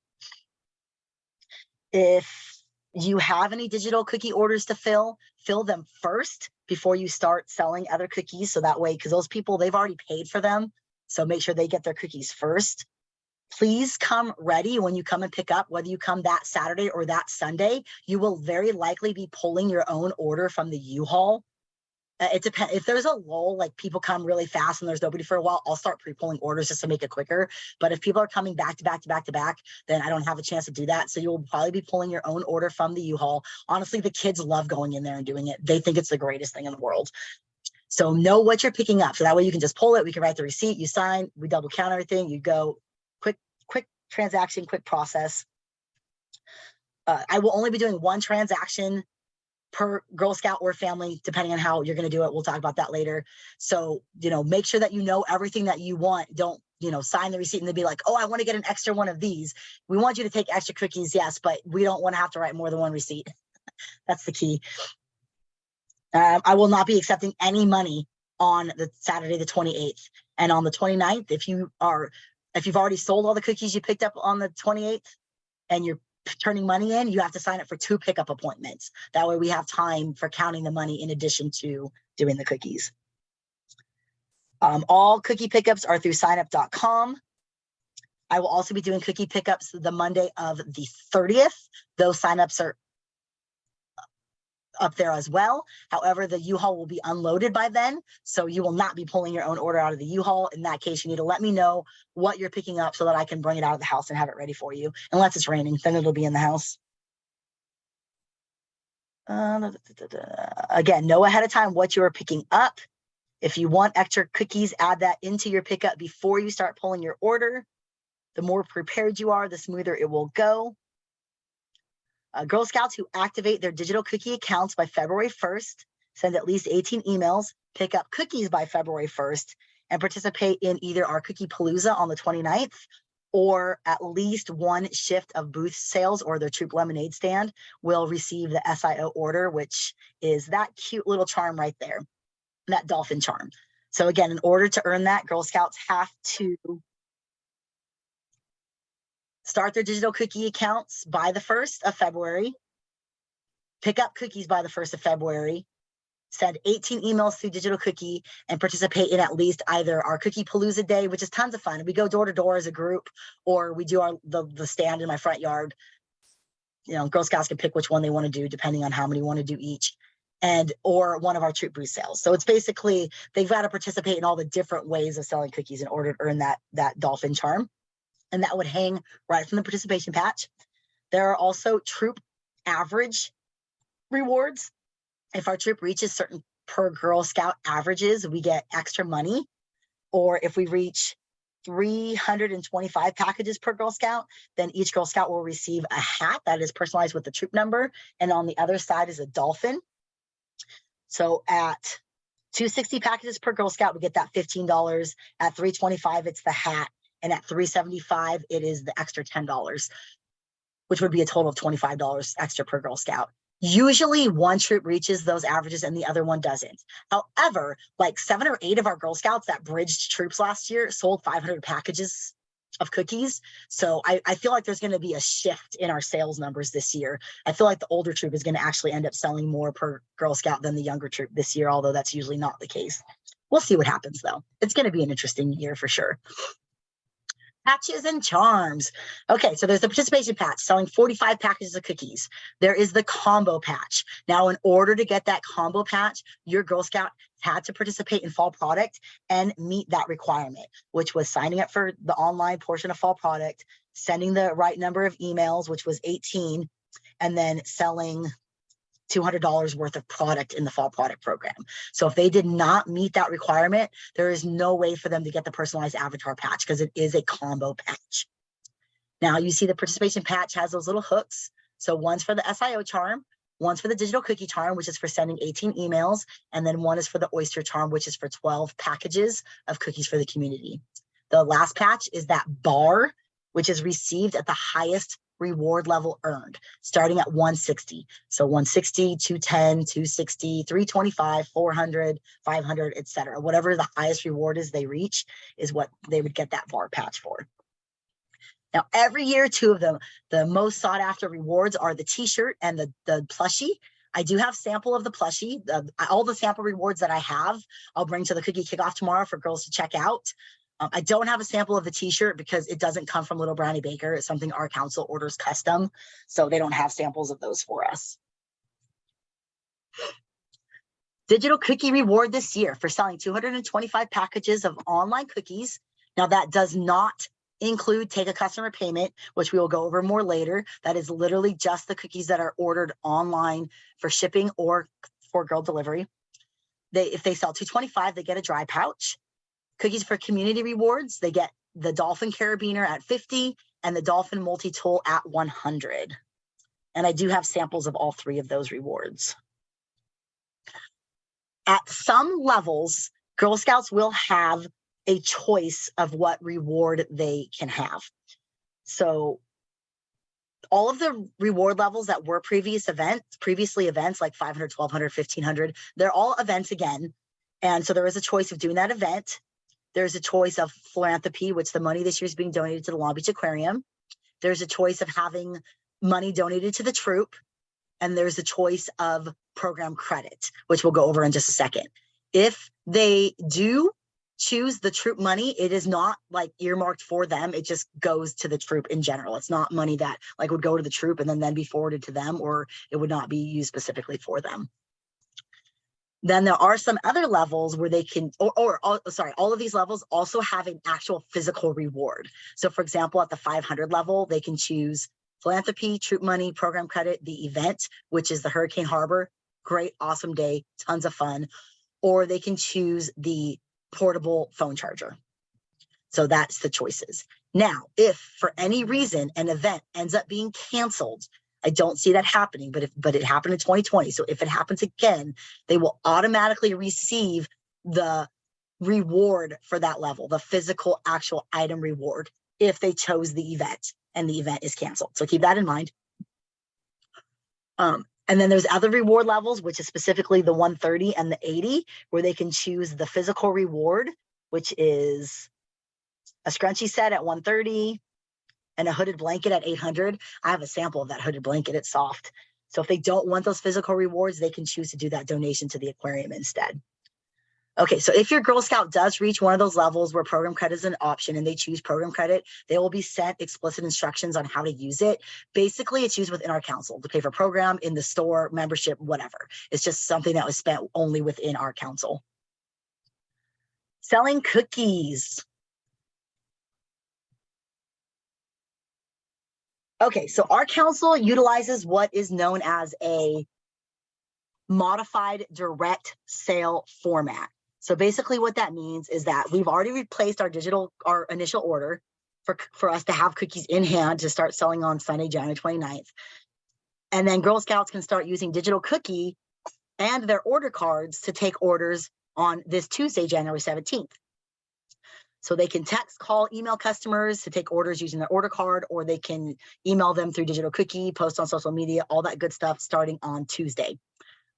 If you have any digital cookie orders to fill them first before you start selling other cookies. So that way, because those people, they've already paid for them. So make sure they get their cookies first. Please come ready when you come and pick up, whether you come that Saturday or that Sunday. You will very likely be pulling your own order from the U-Haul. It depends. If there's a lull, like people come really fast and there's nobody for a while, I'll start pre-pulling orders just to make it quicker. But if people are coming back to back to back to back, then I don't have a chance to do that. So you'll probably be pulling your own order from the U-Haul. Honestly, the kids love going in there and doing it. They think it's the greatest thing in the world. So know what you're picking up. So that way you can just pull it. We can write the receipt, you sign, we double count everything, you go. Quick transaction, quick process. I will only be doing one transaction per Girl Scout or family, depending on how you're going to do it. We'll talk about that later. So, you know, make sure that you know everything that you want. Don't, you know, sign the receipt and then be like, oh, I want to get an extra one of these. We want you to take extra cookies, yes, but we don't want to have to write more than one receipt. That's the key. I will not be accepting any money on the Saturday, the 28th. And on the 29th, if you've already sold all the cookies you picked up on the 28th and you're turning money in, you have to sign up for 2 pickup appointments. That way we have time for counting the money in addition to doing the cookies. All cookie pickups are through signup.com. I will also be doing cookie pickups the Monday of the 30th. Those signups are up there as well. However, the U-Haul will be unloaded by then, so you will not be pulling your own order out of the U-Haul. In that case, you need to let me know what you're picking up so that I can bring it out of the house and have it ready for you. Unless it's raining, then it'll be in the house. Again, know ahead of time what you are picking up. If you want extra cookies, add that into your pickup before you start pulling your order. The more prepared you are, the smoother it will go. Girl Scouts who activate their digital cookie accounts by February 1st, send at least 18 emails, pick up cookies by February 1st, and participate in either our Cookie Palooza on the 29th or at least one shift of booth sales or their Troop Lemonade stand will receive the SIO order, which is that cute little charm right there, that dolphin charm. So again, in order to earn that, Girl Scouts have to start their digital cookie accounts by the 1st of February, pick up cookies by the 1st of February, send 18 emails through digital cookie, and participate in at least either our Cookie Palooza day, which is tons of fun. We go door to door as a group, or we do the stand in my front yard. You know, Girl Scouts can pick which one they want to do depending on how many want to do each, or one of our troop booth sales. So it's basically, they've got to participate in all the different ways of selling cookies in order to earn that dolphin charm. And that would hang right from the participation patch. There are also troop average rewards. If our troop reaches certain per Girl Scout averages, we get extra money. Or if we reach 325 packages per Girl Scout, then each Girl Scout will receive a hat that is personalized with the troop number. And on the other side is a dolphin. So at 260 packages per Girl Scout, we get that $15. At 325, it's the hat. And at 375, it is the extra $10. which would be a total of $25 extra per Girl Scout. Usually one troop reaches those averages and the other one doesn't. However, like 7 or 8 of our Girl Scouts that bridged troops last year sold 500 packages of cookies. So I feel like there's going to be a shift in our sales numbers this year. I feel like the older troop is going to actually end up selling more per Girl Scout than the younger troop this year, although that's usually not the case. We'll see what happens though. It's going to be an interesting year for sure. Patches and charms. Okay, so there's the participation patch selling 45 packages of cookies. There is the combo patch. Now, in order to get that combo patch, your Girl Scout had to participate in fall product and meet that requirement, which was signing up for the online portion of fall product, sending the right number of emails, which was 18, and then selling $200 worth of product in the fall product program. So if they did not meet that requirement, there is no way for them to get the personalized avatar patch because it is a combo patch. Now you see the participation patch has those little hooks. So one's for the SIO charm, one's for the digital cookie charm, which is for sending 18 emails, and then one is for the oyster charm, which is for 12 packages of cookies for the community. The last patch is that bar, which is received at the highest reward level earned, starting at 160. So 160, 210, 260, 325, 400, 500, etc. Whatever the highest reward is they reach is what they would get that bar patch for. Now, every year, 2 of them, the most sought after rewards are the t-shirt and the plushie. I do have sample of the plushie. All the sample rewards that I have, I'll bring to the cookie kickoff tomorrow for girls to check out. I don't have a sample of the t-shirt because it doesn't come from Little Brownie Baker. It's something our council orders custom. So they don't have samples of those for us. Digital cookie reward this year for selling 225 packages of online cookies. Now that does not include take a customer payment, which we will go over more later. That is literally just the cookies that are ordered online for shipping or for girl delivery. If they sell 225, they get a dry pouch. Cookies for community rewards, they get the Dolphin Carabiner at 50 and the Dolphin Multi-Tool at 100. And I do have samples of all 3 of those rewards. At some levels, Girl Scouts will have a choice of what reward they can have. So all of the reward levels that were previously events like 500, 1200, 1500, they're all events again. And so there is a choice of doing that event. There's a choice of philanthropy, which the money this year is being donated to the Long Beach Aquarium. There's a choice of having money donated to the troop. And there's a choice of program credit, which we'll go over in just a second. If they do choose the troop money, it is not like earmarked for them. It just goes to the troop in general. It's not money that like would go to the troop and then be forwarded to them, or it would not be used specifically for them. Then there are some other levels where they can, all of these levels also have an actual physical reward. So for example, at the 500 level, they can choose philanthropy, troop money, program credit, the event, which is the Hurricane Harbor. Great, awesome day, tons of fun. Or they can choose the portable phone charger. So that's the choices. Now, if for any reason an event ends up being canceled, I don't see that happening, but it happened in 2020. So if it happens again, they will automatically receive the reward for that level, the physical actual item reward, if they chose the event and the event is canceled. So keep that in mind. And then there's other reward levels, which is specifically the 130 and the 80, where they can choose the physical reward, which is a scrunchie set at 130, and a hooded blanket at 800. I have a sample of that hooded blanket. It's soft. So if they don't want those physical rewards, they can choose to do that donation to the aquarium instead. Okay, so if your Girl Scout does reach one of those levels where program credit is an option and they choose program credit, they will be sent explicit instructions on how to use it. Basically, it's used within our council to pay for program, in the store, membership, whatever. It's just something that was spent only within our council. Selling cookies. Okay, so our council utilizes what is known as a modified direct sale format. So basically what that means is that we've already replaced our initial order for us to have cookies in hand to start selling on Sunday, January 29th. And then Girl Scouts can start using digital cookie and their order cards to take orders on this Tuesday, January 17th. So they can text, call, email customers to take orders using their order card, or they can email them through Digital Cookie, post on social media, all that good stuff starting on Tuesday.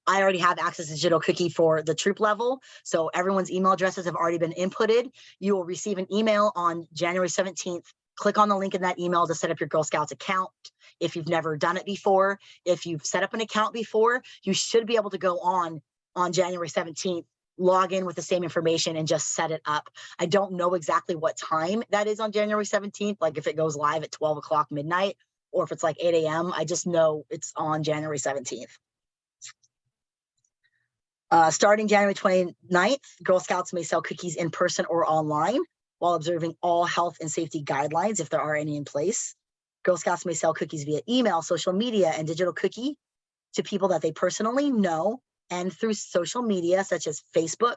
I already have access to Digital Cookie for the troop level. So everyone's email addresses have already been inputted. You will receive an email on January 17th. Click on the link in that email to set up your Girl Scouts account. If you've never done it before, if you've set up an account before, you should be able to go on January 17th, log in with the same information and just set it up. I don't know exactly what time that is on January 17th, like if it goes live at 12 o'clock midnight or if it's like 8 a.m. I just know it's on January 17th. Starting January 29th, Girl Scouts may sell cookies in person or online while observing all health and safety guidelines if there are any in place. Girl Scouts may sell cookies via email, social media, and Digital Cookie to people that they personally know and through social media such as Facebook.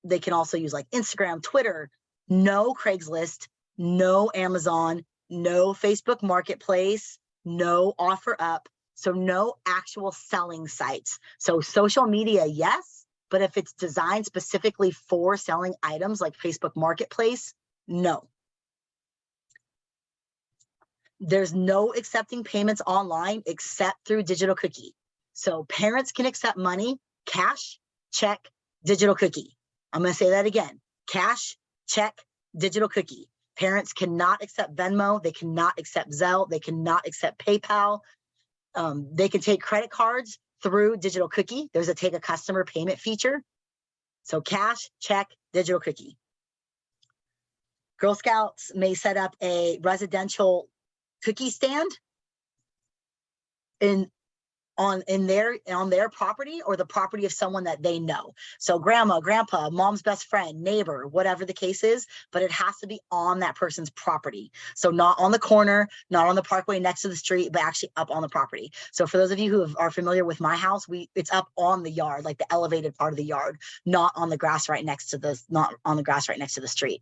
They can also use like Instagram, Twitter, no Craigslist, no Amazon, no Facebook Marketplace, no OfferUp. So no actual selling sites. So social media, yes, but if it's designed specifically for selling items like Facebook Marketplace, no. There's no accepting payments online except through Digital Cookie. So parents can accept money, cash, check, Digital Cookie. I'm going to say that again. Cash, check, Digital Cookie. Parents cannot accept Venmo. They cannot accept Zelle. They cannot accept PayPal. They can take credit cards through Digital Cookie. There's a take a customer payment feature. So cash, check, Digital Cookie. Girl Scouts may set up a residential cookie stand on their property or the property of someone that they know. So grandma, grandpa, mom's best friend, neighbor, whatever the case is, but it has to be on that person's property. So not on the corner, not on the parkway next to the street, but actually up on the property. So for those of you who are familiar with my house, it's up on the yard, like the elevated part of the yard, not on the grass right next to the street.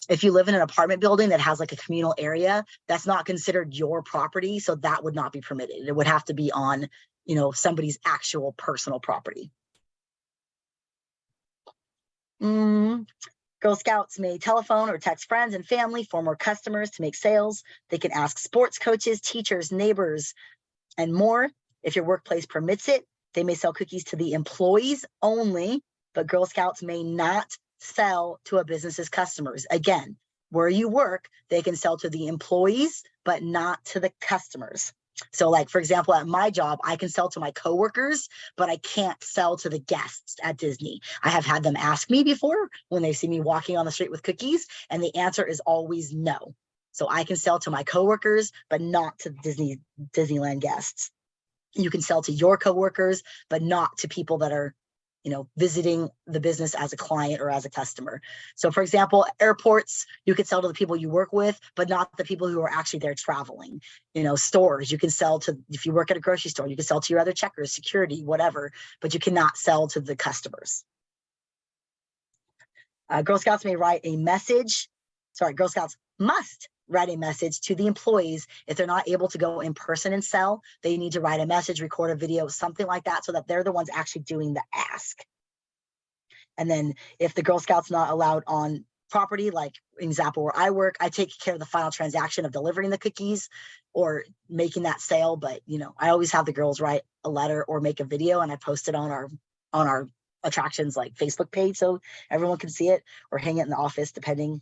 If you live in an apartment building that has like a communal area, that's not considered your property. So that would not be permitted. It would have to be on, somebody's actual personal property. Girl Scouts may telephone or text friends and family, former customers to make sales. They can ask sports coaches, teachers, neighbors, and more. If your workplace permits it, they may sell cookies to the employees only, but Girl Scouts may not sell to a business's customers. Again, where you work, they can sell to the employees, but not to the customers. So like, for example, at my job, I can sell to my coworkers, but I can't sell to the guests at Disney. I have had them ask me before when they see me walking on the street with cookies, and the answer is always no. So I can sell to my coworkers, but not to Disneyland guests. You can sell to your coworkers, but not to people that are visiting the business as a client or as a customer. So for example, airports, you could sell to the people you work with, but not the people who are actually there traveling. Stores, you can sell to, if you work at a grocery store, you can sell to your other checkers, security, whatever, but you cannot sell to the customers. Girl Scouts may write a message. Girl Scouts must write a message to the employees. If they're not able to go in person and sell, they need to write a message, record a video, something like that, so that they're the ones actually doing the ask. And then if the Girl Scouts not allowed on property, like in example where I work, I take care of the final transaction of delivering the cookies or making that sale. But I always have the girls write a letter or make a video, and I post it on our attractions like Facebook page so everyone can see it, or hang it in the office depending.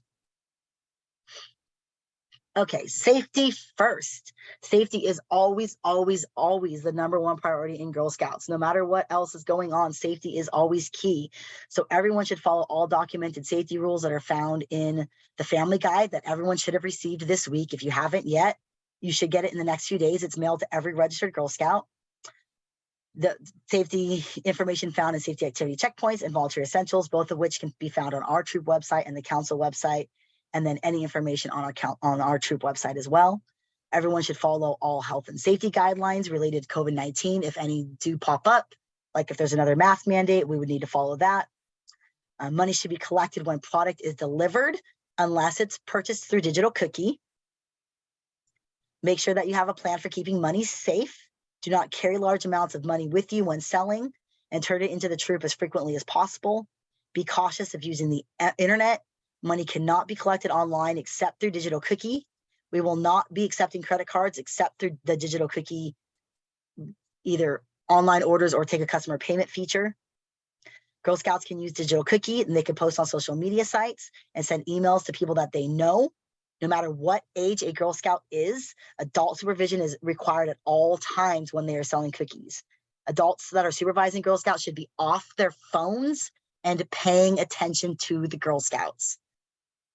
Okay, safety first. Safety is always, always, always the number one priority in Girl Scouts. No matter what else is going on, safety is always key. So everyone should follow all documented safety rules that are found in the family guide that everyone should have received this week. If you haven't yet, you should get it in the next few days. It's mailed to every registered Girl Scout. The safety information found in safety activity checkpoints and volunteer essentials, both of which can be found on our troop website and the council website, and then any information on our troop website as well. Everyone should follow all health and safety guidelines related to COVID-19. If any do pop up, like if there's another mask mandate, we would need to follow that. Money should be collected when product is delivered, unless it's purchased through Digital Cookie. Make sure that you have a plan for keeping money safe. Do not carry large amounts of money with you when selling, and turn it into the troop as frequently as possible. Be cautious of using the internet. Money cannot be collected online except through digital cookie. We will not be accepting credit cards except through the digital cookie, either online orders or take a customer payment feature. Girl Scouts can use digital cookie and they can post on social media sites and send emails to people that they know. No matter what age a Girl Scout is, adult supervision is required at all times when they are selling cookies. Adults that are supervising Girl Scouts should be off their phones and paying attention to the Girl Scouts.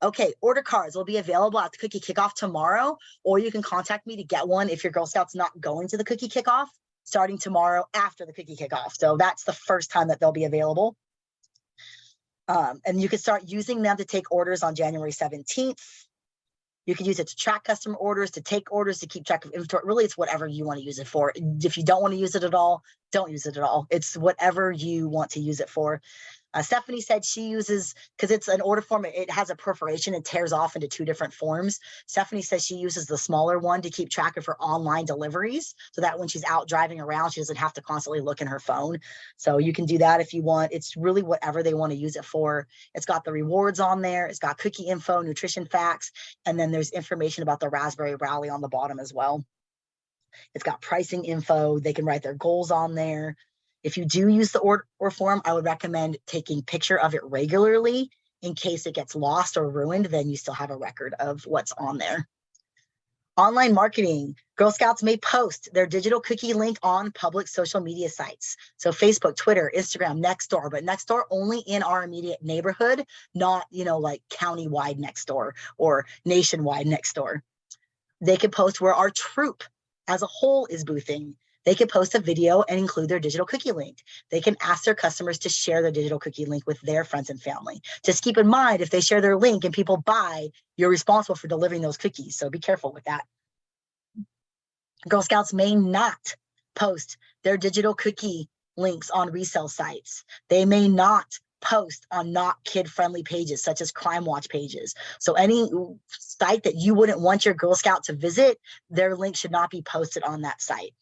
Okay, order cards will be available at the cookie kickoff tomorrow, or you can contact me to get one if your Girl Scout's not going to the cookie kickoff, starting tomorrow after the cookie kickoff. So that's the first time that they'll be available. And you can start using them to take orders on January 17th. You can use it to track customer orders, to take orders, to keep track of inventory. Really, it's whatever you want to use it for. If you don't want to use it at all, don't use it at all. It's whatever you want to use it for. Stephanie said she uses, because it's an order form, it has a perforation, it tears off into 2 different forms. Stephanie says she uses the smaller one to keep track of her online deliveries, so that when she's out driving around, she doesn't have to constantly look in her phone. So you can do that if you want. It's really whatever they want to use it for. It's got the rewards on there. It's got cookie info, nutrition facts, and then there's information about the Raspberry Rally on the bottom as well. It's got pricing info. They can write their goals on there. If you do use the order form, I would recommend taking picture of it regularly in case it gets lost or ruined, then you still have a record of what's on there. Online marketing. Girl Scouts may post their digital cookie link on public social media sites. So Facebook, Twitter, Instagram, Nextdoor, but Nextdoor only in our immediate neighborhood, not, like county-wide Nextdoor or nationwide Nextdoor. They can post where our troop as a whole is boothing. They can post a video and include their digital cookie link. They can ask their customers to share their digital cookie link with their friends and family. Just keep in mind, if they share their link and people buy, you're responsible for delivering those cookies. So be careful with that. Girl Scouts may not post their digital cookie links on resale sites. They may not post on not kid-friendly pages, such as Crime Watch pages. So any site that you wouldn't want your Girl Scout to visit, their link should not be posted on that site.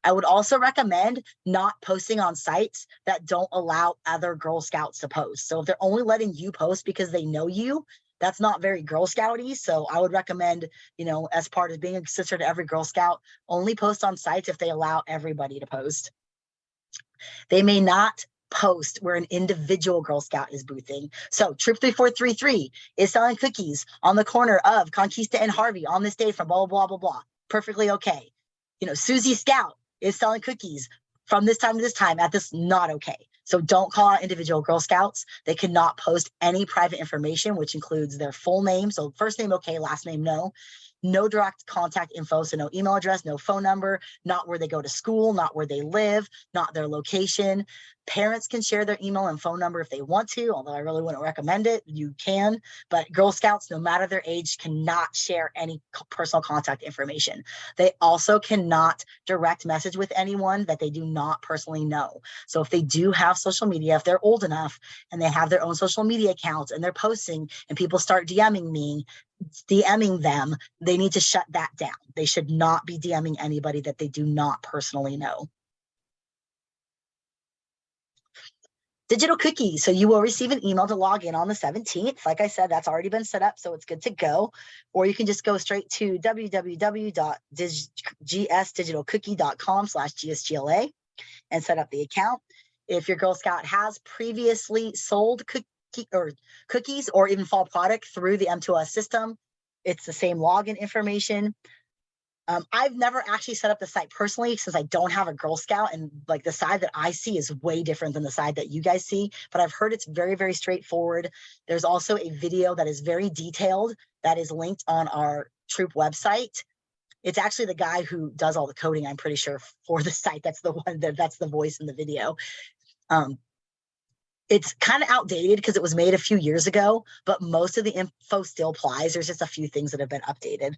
I would also recommend not posting on sites that don't allow other Girl Scouts to post. So if they're only letting you post because they know you, that's not very Girl Scouty. So I would recommend, as part of being a sister to every Girl Scout, only post on sites if they allow everybody to post. They may not post where an individual Girl Scout is boothing. So Troop 3433 is selling cookies on the corner of Conquista and Harvey on this day from blah, blah, blah, blah, blah. Perfectly okay. Susie Scout is selling cookies from this time to this time at this, not okay. So don't call out individual Girl Scouts. They cannot post any private information, which includes their full name. So first name, okay, last name, no. No direct contact info, so no email address, no phone number, not where they go to school, not where they live, not their location. Parents can share their email and phone number if they want to, although I really wouldn't recommend it. You can, but Girl Scouts, no matter their age, cannot share any personal contact information. They also cannot direct message with anyone that they do not personally know. So if they do have social media, if they're old enough and they have their own social media accounts and they're posting and people start DMing them, they need to shut that down. They should not be DMing anybody that they do not personally know. Digital cookies. So you will receive an email to log in on the 17th. Like I said, that's already been set up, so it's good to go. Or you can just go straight to www.gsdigitalcookie.com/gsgla and set up the account. If your Girl Scout has previously sold cookies or even fall product through the M2S system, it's the same login information. I've never actually set up the site personally since I don't have a Girl Scout, and like the side that I see is way different than the side that you guys see, but I've heard it's very, very straightforward. There's also a video that is very detailed that is linked on our Troop website. It's actually the guy who does all the coding, I'm pretty sure, for the site. That's the one that's the voice in the video. It's kind of outdated because it was made a few years ago, but most of the info still applies. There's just a few things that have been updated.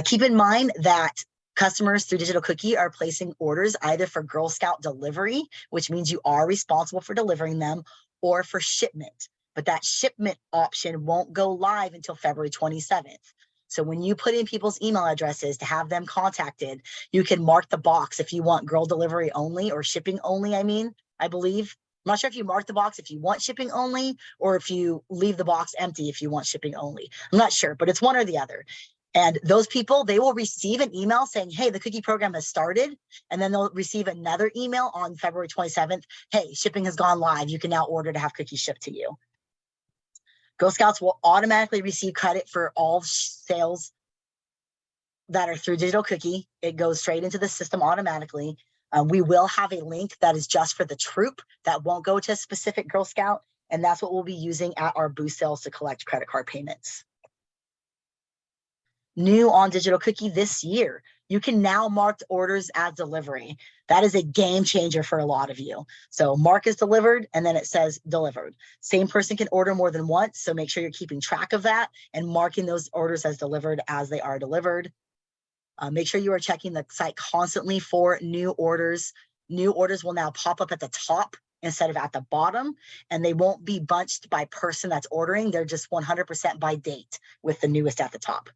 Keep in mind that customers through Digital Cookie are placing orders either for Girl Scout delivery, which means you are responsible for delivering them, or for shipment. But that shipment option won't go live until February 27th. So when you put in people's email addresses to have them contacted, you can mark the box if you want girl delivery only or shipping only, I believe. I'm not sure if you mark the box if you want shipping only, or if you leave the box empty if you want shipping only. I'm not sure, but it's one or the other. And those people, they will receive an email saying, hey, the cookie program has started. And then they'll receive another email on February 27th. Hey, shipping has gone live. You can now order to have cookies shipped to you. Girl Scouts will automatically receive credit for all sales that are through Digital Cookie. It goes straight into the system automatically. We will have a link that is just for the troop that won't go to a specific Girl Scout. And that's what we'll be using at our booth sales to collect credit card payments. New on Digital Cookie this year, you can now mark orders as delivery. That is a game changer for a lot of you. So mark as delivered, and then it says delivered. Same person can order more than once, so make sure you're keeping track of that and marking those orders as delivered as they are delivered. Make sure you are checking the site constantly for new orders. New orders will now pop up at the top instead of at the bottom, and they won't be bunched by person that's ordering. They're just 100% by date with the newest at the top.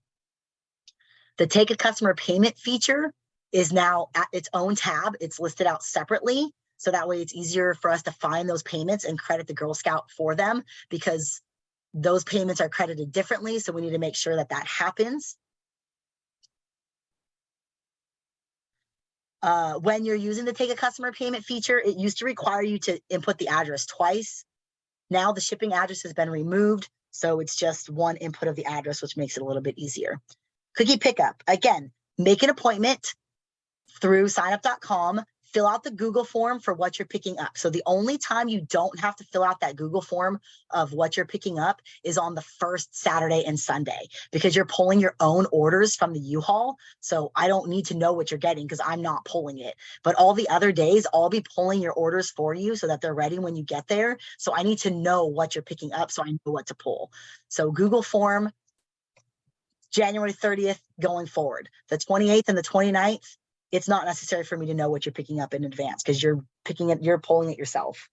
The Take a Customer Payment feature is now at its own tab. It's listed out separately. So that way it's easier for us to find those payments and credit the Girl Scout for them, because those payments are credited differently. So we need to make sure that that happens. When you're using the Take a Customer Payment feature, it used to require you to input the address twice. Now the shipping address has been removed. So it's just one input of the address, which makes it a little bit easier. Cookie pickup. Again, make an appointment through signup.com, fill out the Google form for what you're picking up. So the only time you don't have to fill out that Google form of what you're picking up is on the first Saturday and Sunday, because you're pulling your own orders from the U-Haul. So I don't need to know what you're getting because I'm not pulling it. But all the other days, I'll be pulling your orders for you so that they're ready when you get there. So I need to know what you're picking up so I know what to pull. So Google form, January 30th going forward. The 28th and the 29th, it's not necessary for me to know what you're picking up in advance because you're picking it, you're pulling it yourself.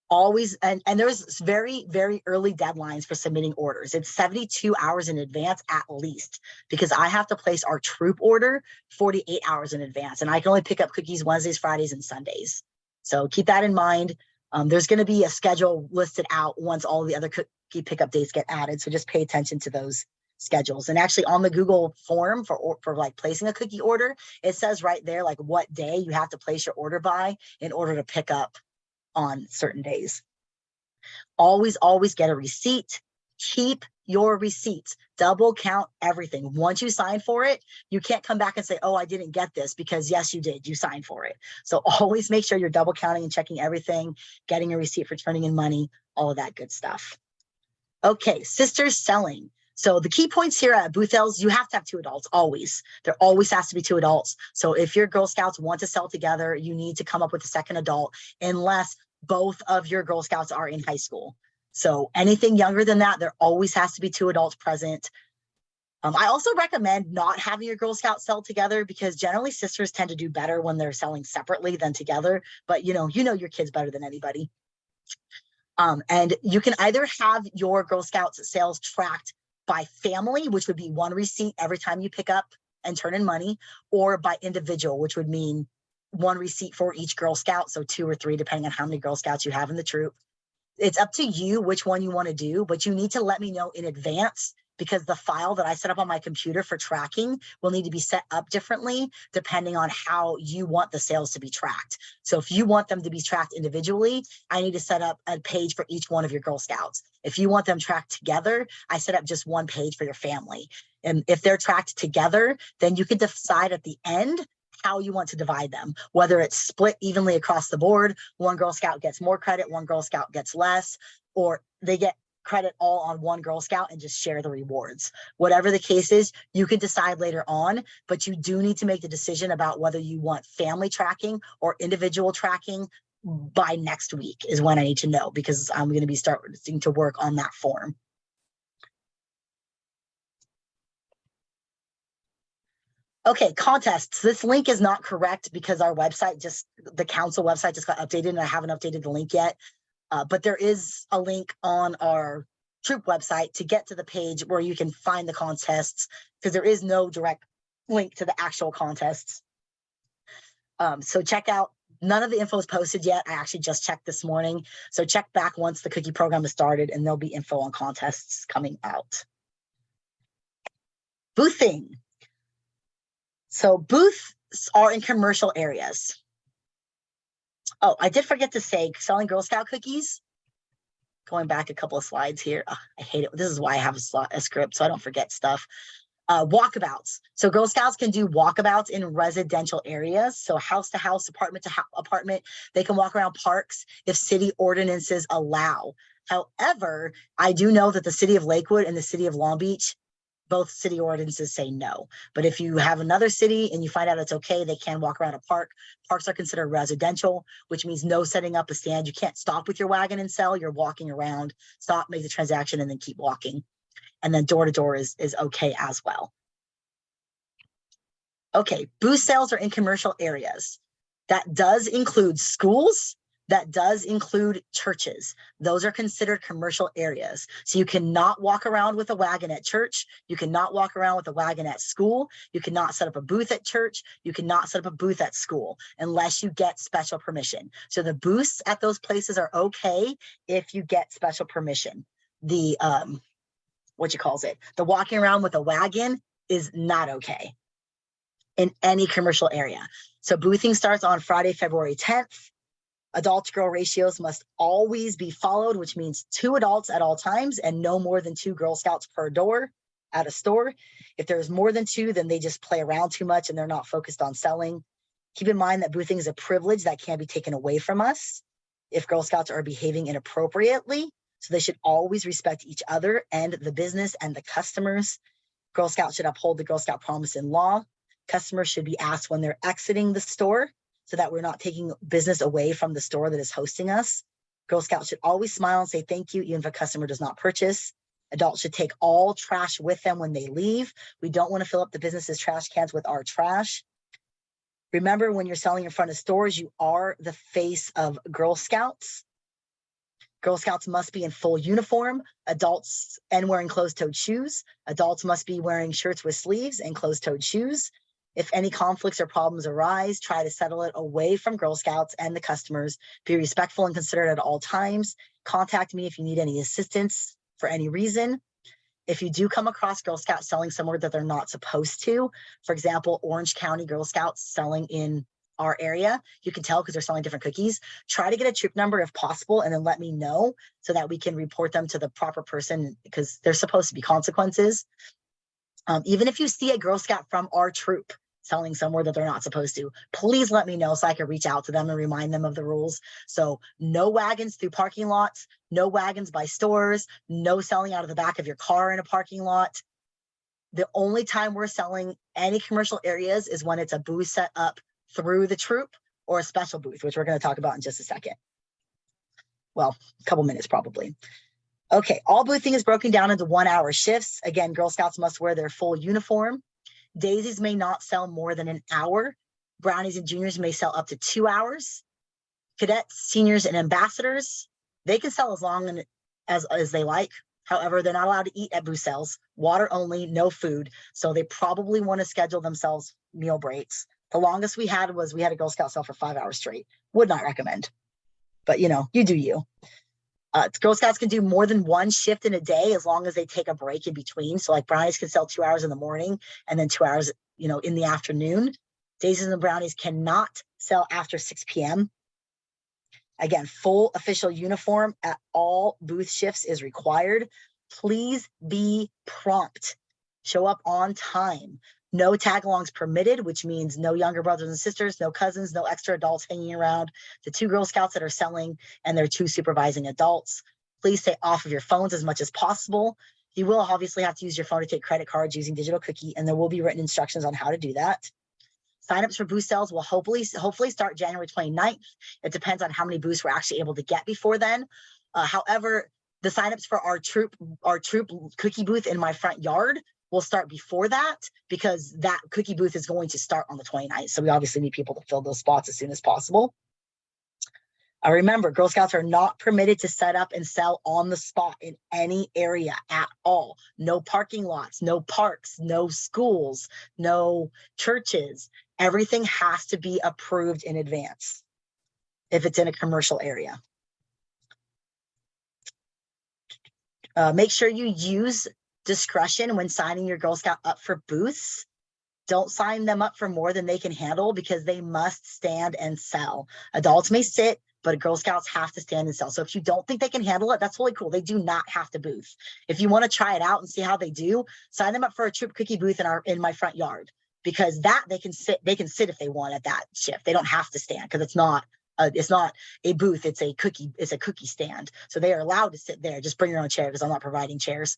Always, and there's very, very early deadlines for submitting orders. It's 72 hours in advance at least, because I have to place our troop order 48 hours in advance, and I can only pick up cookies Wednesdays, Fridays, and Sundays. So keep that in mind. There's going to be a schedule listed out once all the other cookie pickup dates get added. So just pay attention to those schedules. And actually on the Google form for like placing a cookie order, it says right there like what day you have to place your order by in order to pick up on certain days. Always get a receipt. Keep your receipts. Double count everything. Once you sign for it, you can't come back and say, oh, I didn't get this, because yes, you did. You signed for it. So always make sure you're double counting and checking everything, getting a receipt for turning in money, all of that good stuff. Okay, sisters selling. So the key points here at booth sales, you have to have 2 adults, always. There always has to be 2 adults. So if your Girl Scouts want to sell together, you need to come up with a second adult, unless both of your Girl Scouts are in high school. So anything younger than that, there always has to be 2 adults present. I also recommend not having your Girl Scouts sell together, because generally sisters tend to do better when they're selling separately than together. But you know your kids better than anybody. And you can either have your Girl Scouts sales tracked by family, which would be 1 receipt every time you pick up and turn in money, or by individual, which would mean 1 receipt for each Girl Scout. So 2 or 3, depending on how many Girl Scouts you have in the troop. It's up to you which one you want to do, but you need to let me know in advance, because the file that I set up on my computer for tracking will need to be set up differently depending on how you want the sales to be tracked. So if you want them to be tracked individually, I need to set up a page for each one of your Girl Scouts. If you want them tracked together, I set up just 1 page for your family. And if they're tracked together, then you can decide at the end how you want to divide them, whether it's split evenly across the board. 1 Girl Scout gets more credit, 1 Girl Scout gets less, or they get credit all on 1 Girl Scout and just share the rewards. Whatever the case is, you can decide later on, but you do need to make the decision about whether you want family tracking or individual tracking by next week is when I need to know, because I'm going to be starting to work on that form. Okay, contests. This link is not correct because our website the council website just got updated, and I haven't updated the link yet. But there is a link on our troop website to get to the page where you can find the contests, because there is no direct link to the actual contests. So check out None of the info is posted yet. I actually just checked this morning. So check back once the cookie program is started and there'll be info on contests coming out. Boothing. So booths are in commercial areas. Oh, I did forget to say, selling Girl Scout cookies. Going back a couple of slides here. Oh, I hate it. This is why I have a script so I don't forget stuff. Walkabouts. So Girl Scouts can do walkabouts in residential areas. So house to house, apartment to apartment. They can walk around parks if city ordinances allow. However, I do know that the city of Lakewood and the city of Long Beach, both city ordinances say no. But if you have another city and you find out it's okay, they can walk around a park. Parks are considered residential, which means no setting up a stand. You can't stop with your wagon and sell. You're walking around, stop, make the transaction, and then keep walking. And then door to door is okay as well. Okay, booth sales are in commercial areas. That does include schools. That does include churches. Those are considered commercial areas. So you cannot walk around with a wagon at church. You cannot walk around with a wagon at school. You cannot set up a booth at church. You cannot set up a booth at school unless you get special permission. So the booths at those places are okay if you get special permission. The, the walking around with a wagon is not okay in any commercial area. So boothing starts on Friday, February 10th. Adult to girl ratios must always be followed, which means 2 adults at all times and no more than 2 Girl Scouts per door at a store. If there's more than 2, then they just play around too much and they're not focused on selling. Keep in mind that boothing is a privilege that can't be taken away from us if Girl Scouts are behaving inappropriately. So they should always respect each other and the business and the customers. Girl Scouts should uphold the Girl Scout promise in law. Customers should be asked when they're exiting the store, so that we're not taking business away from the store that is hosting us. Girl Scouts should always smile and say thank you, even if a customer does not purchase. Adults should take all trash with them when they leave. We don't want to fill up the business's trash cans with our trash. Remember, when you're selling in front of stores, you are the face of Girl Scouts. Girl Scouts must be in full uniform, adults, and wearing closed-toed shoes. Adults must be wearing shirts with sleeves and closed-toed shoes. If any conflicts or problems arise, try to settle it away from Girl Scouts and the customers. Be respectful and considerate at all times. Contact me if you need any assistance for any reason. If you do come across Girl Scouts selling somewhere that they're not supposed to, for example, Orange County Girl Scouts selling in our area, you can tell because they're selling different cookies. Try to get a troop number if possible and then let me know so that we can report them to the proper person because there's supposed to be consequences. Even if you see a Girl Scout from our troop selling somewhere that they're not supposed to, please let me know so I can reach out to them and remind them of the rules. So no wagons through parking lots, no wagons by stores, no selling out of the back of your car in a parking lot. The only time we're selling any commercial areas is when it's a booth set up through the troop or a special booth, which we're going to talk about in just a second. Well, a couple minutes probably. Okay, all boothing is broken down into 1-hour shifts. Again, Girl Scouts must wear their full uniform. Daisies may not sell more than an hour. Brownies and juniors may sell up to 2 hours. Cadets, seniors, and ambassadors, they can sell as long as they like. However, they're not allowed to eat at booth sales. Water only, no food. So they probably want to schedule themselves meal breaks. The longest we had was we had a Girl Scout sell for 5 hours straight. Would not recommend. But you know, you do you. Girl Scouts can do more than 1 shift in a day as long as they take a break in between. So like brownies can sell 2 hours in the morning and then 2 hours, in the afternoon. Daisies and brownies cannot sell after 6 p.m. Again, full official uniform at all booth shifts is required. Please be prompt. Show up on time. No tag-alongs permitted, which means no younger brothers and sisters, no cousins, no extra adults hanging around. The 2 Girl Scouts that are selling and their 2 supervising adults. Please stay off of your phones as much as possible. You will obviously have to use your phone to take credit cards using digital cookie, and there will be written instructions on how to do that. Signups for booth sales will hopefully start January 29th. It depends on how many booths we're actually able to get before then. However, the signups for our troop cookie booth in my front yard will start before that because that cookie booth is going to start on the 29th. So we obviously need people to fill those spots as soon as possible. Remember, Girl Scouts are not permitted to set up and sell on the spot in any area at all. No parking lots, no parks, no schools, no churches. Everything has to be approved in advance. if it's in a commercial area. Make sure you use discretion when signing your Girl Scout up for booths. Don't sign them up for more than they can handle because they must stand and sell. Adults may sit, but Girl Scouts have to stand and sell. So if you don't think they can handle it, that's really cool. They do not have to booth. If you want to try it out and see how they do, sign them up for a troop cookie booth in my front yard, because that they can sit if they want at that shift. They don't have to stand because it's not a booth, it's a cookie stand. So they are allowed to sit there. Just bring your own chair because I'm not providing chairs.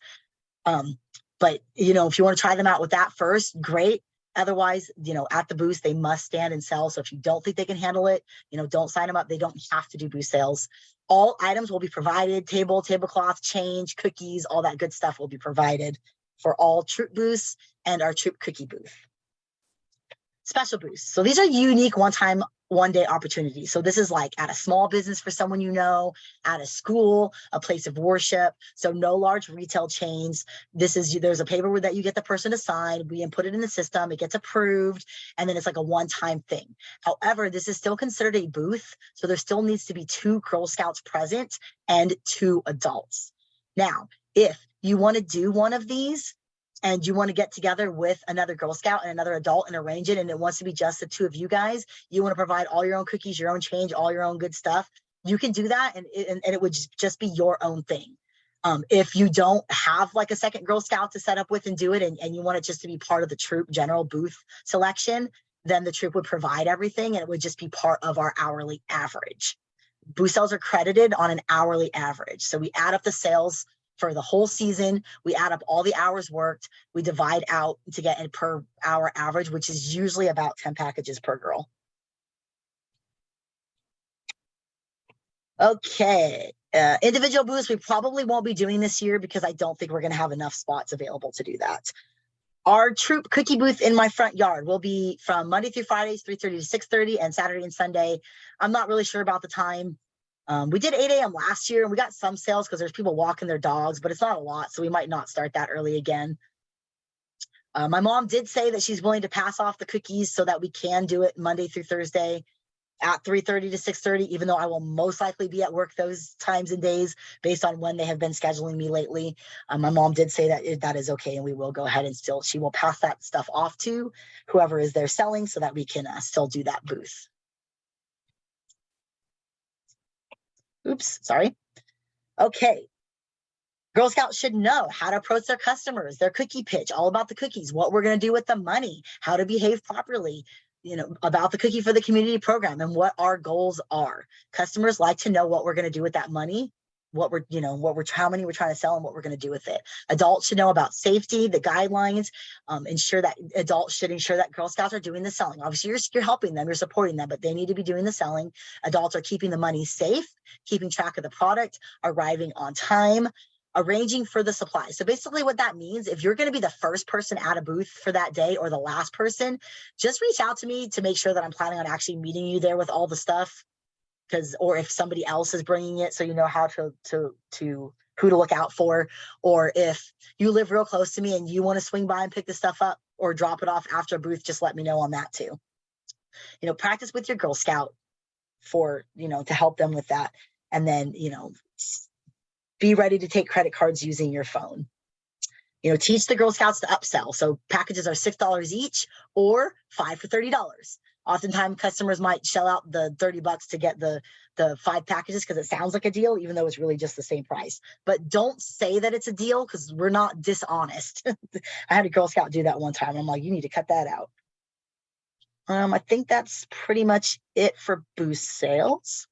But you know, if you want to try them out with that first, great. Otherwise, you know, at the booth, they must stand and sell. So if you don't think they can handle it, you know, don't sign them up. They don't have to do booth sales. All items will be provided. Tablecloth, change, cookies, all that good stuff will be provided for all troop booths and our troop cookie booth. Special booths. So these are unique one-time, one-day opportunities. So this is like at a small business for someone you know, at a school, a place of worship. So no large retail chains. There's a paper that you get the person to sign. We input it in the system. It gets approved, and then it's like a one-time thing. However, this is still considered a booth. So there still needs to be 2 Girl Scouts present and 2 adults. Now, if you want to do one of these, and you want to get together with another Girl Scout and another adult and arrange it, and it wants to be just the 2 of you guys, you want to provide all your own cookies, your own change, all your own good stuff, you can do that, and it would just be your own thing. If you don't have like a second Girl Scout to set up with and do it, and you want it just to be part of the troop general booth selection, then the troop would provide everything, and it would just be part of our hourly average. Booth sales are credited on an hourly average. So we add up the sales for the whole season, we add up all the hours worked, we divide out to get a per hour average, which is usually about 10 packages per girl. Okay, individual booths we probably won't be doing this year because I don't think we're going to have enough spots available to do that. Our troop cookie booth in my front yard will be from Monday through Fridays, 3:30 to 6:30, and Saturday and Sunday. I'm not really sure about the time. We did 8 a.m. last year, and we got some sales because there's people walking their dogs, but it's not a lot, so we might not start that early again. My mom did say that she's willing to pass off the cookies so that we can do it Monday through Thursday at 3:30 to 6:30, even though I will most likely be at work those times and days based on when they have been scheduling me lately. My mom did say that that is okay, and we will go ahead and she will pass that stuff off to whoever is there selling so that we can still do that booth. Oops, sorry. Okay. Girl Scouts should know how to approach their customers, their cookie pitch, all about the cookies, what we're going to do with the money, how to behave properly, you know, about the Cookie for the Community program and what our goals are. Customers like to know what we're going to do with that money, how many we're trying to sell and what we're going to do with it. Adults should know about safety, the guidelines, adults should ensure that Girl Scouts are doing the selling. Obviously, you're helping them, you're supporting them, but they need to be doing the selling. Adults are keeping the money safe, keeping track of the product, arriving on time, arranging for the supply. So basically what that means, if you're going to be the first person at a booth for that day or the last person, just reach out to me to make sure that I'm planning on actually meeting you there with all the stuff. Or if somebody else is bringing it, so you know how to who to look out for, or if you live real close to me and you want to swing by and pick the stuff up or drop it off after a booth, just let me know on that too. You know, practice with your Girl Scout for, to help them with that. And then, be ready to take credit cards using your phone. Teach the Girl Scouts to upsell. So packages are $6 each or 5 for $30. Oftentimes customers might shell out the $30 to get the 5 packages because it sounds like a deal, even though it's really just the same price. But don't say that it's a deal because we're not dishonest. I had a Girl Scout do that one time. I'm like, you need to cut that out. I think that's pretty much it for boost sales.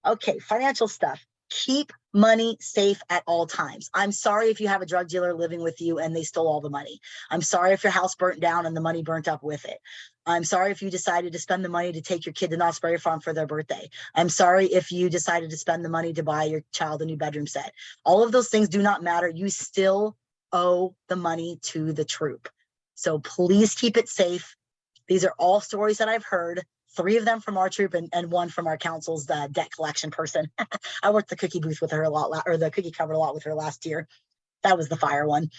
Okay, financial stuff. Keep money safe at all times. I'm sorry if you have a drug dealer living with you and they stole all the money. I'm sorry if your house burnt down and the money burnt up with it. I'm sorry if you decided to spend the money to take your kid to Knott's Berry Farm for their birthday. I'm sorry if you decided to spend the money to buy your child a new bedroom set. All of those things do not matter. You still owe the money to the troop. So please keep it safe. These are all stories that I've heard. 3 of them from our troop and 1 from our council's debt collection person. I worked the cookie booth with her a lot, or the cookie cupboard a lot with her last year. That was the fire one.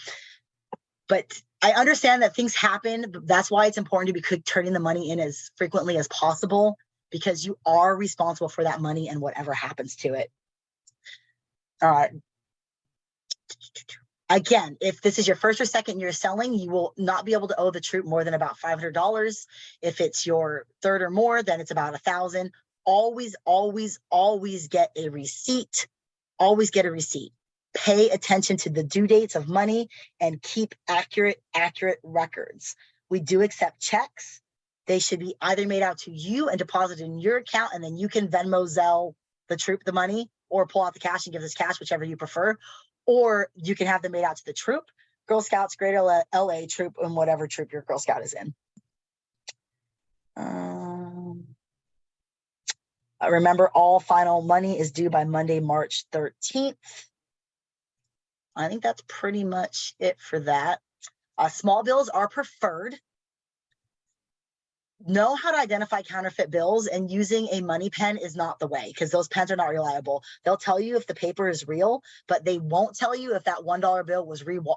But I understand that things happen. But that's why it's important to be turning the money in as frequently as possible. because you are responsible for that money and whatever happens to it. Again, if this is your first or second year selling, you will not be able to owe the troop more than about $500. If it's your third or more, then it's about $1,000. Always, always, always get a receipt. Always get a receipt. Pay attention to the due dates of money and keep accurate records. We do accept checks. They should be either made out to you and deposited in your account, and then you can Venmo, Zelle the troop the money, or pull out the cash and give us cash, whichever you prefer. Or you can have them made out to the troop, Girl Scouts, Greater LA troop, and whatever troop your Girl Scout is in. Remember, all final money is due by Monday, March 13th. I think that's pretty much it for that. Small bills are preferred. Know how to identify counterfeit bills, and using a money pen is not the way, because those pens are not reliable. They'll tell you if the paper is real, but they won't tell you if that $1 bill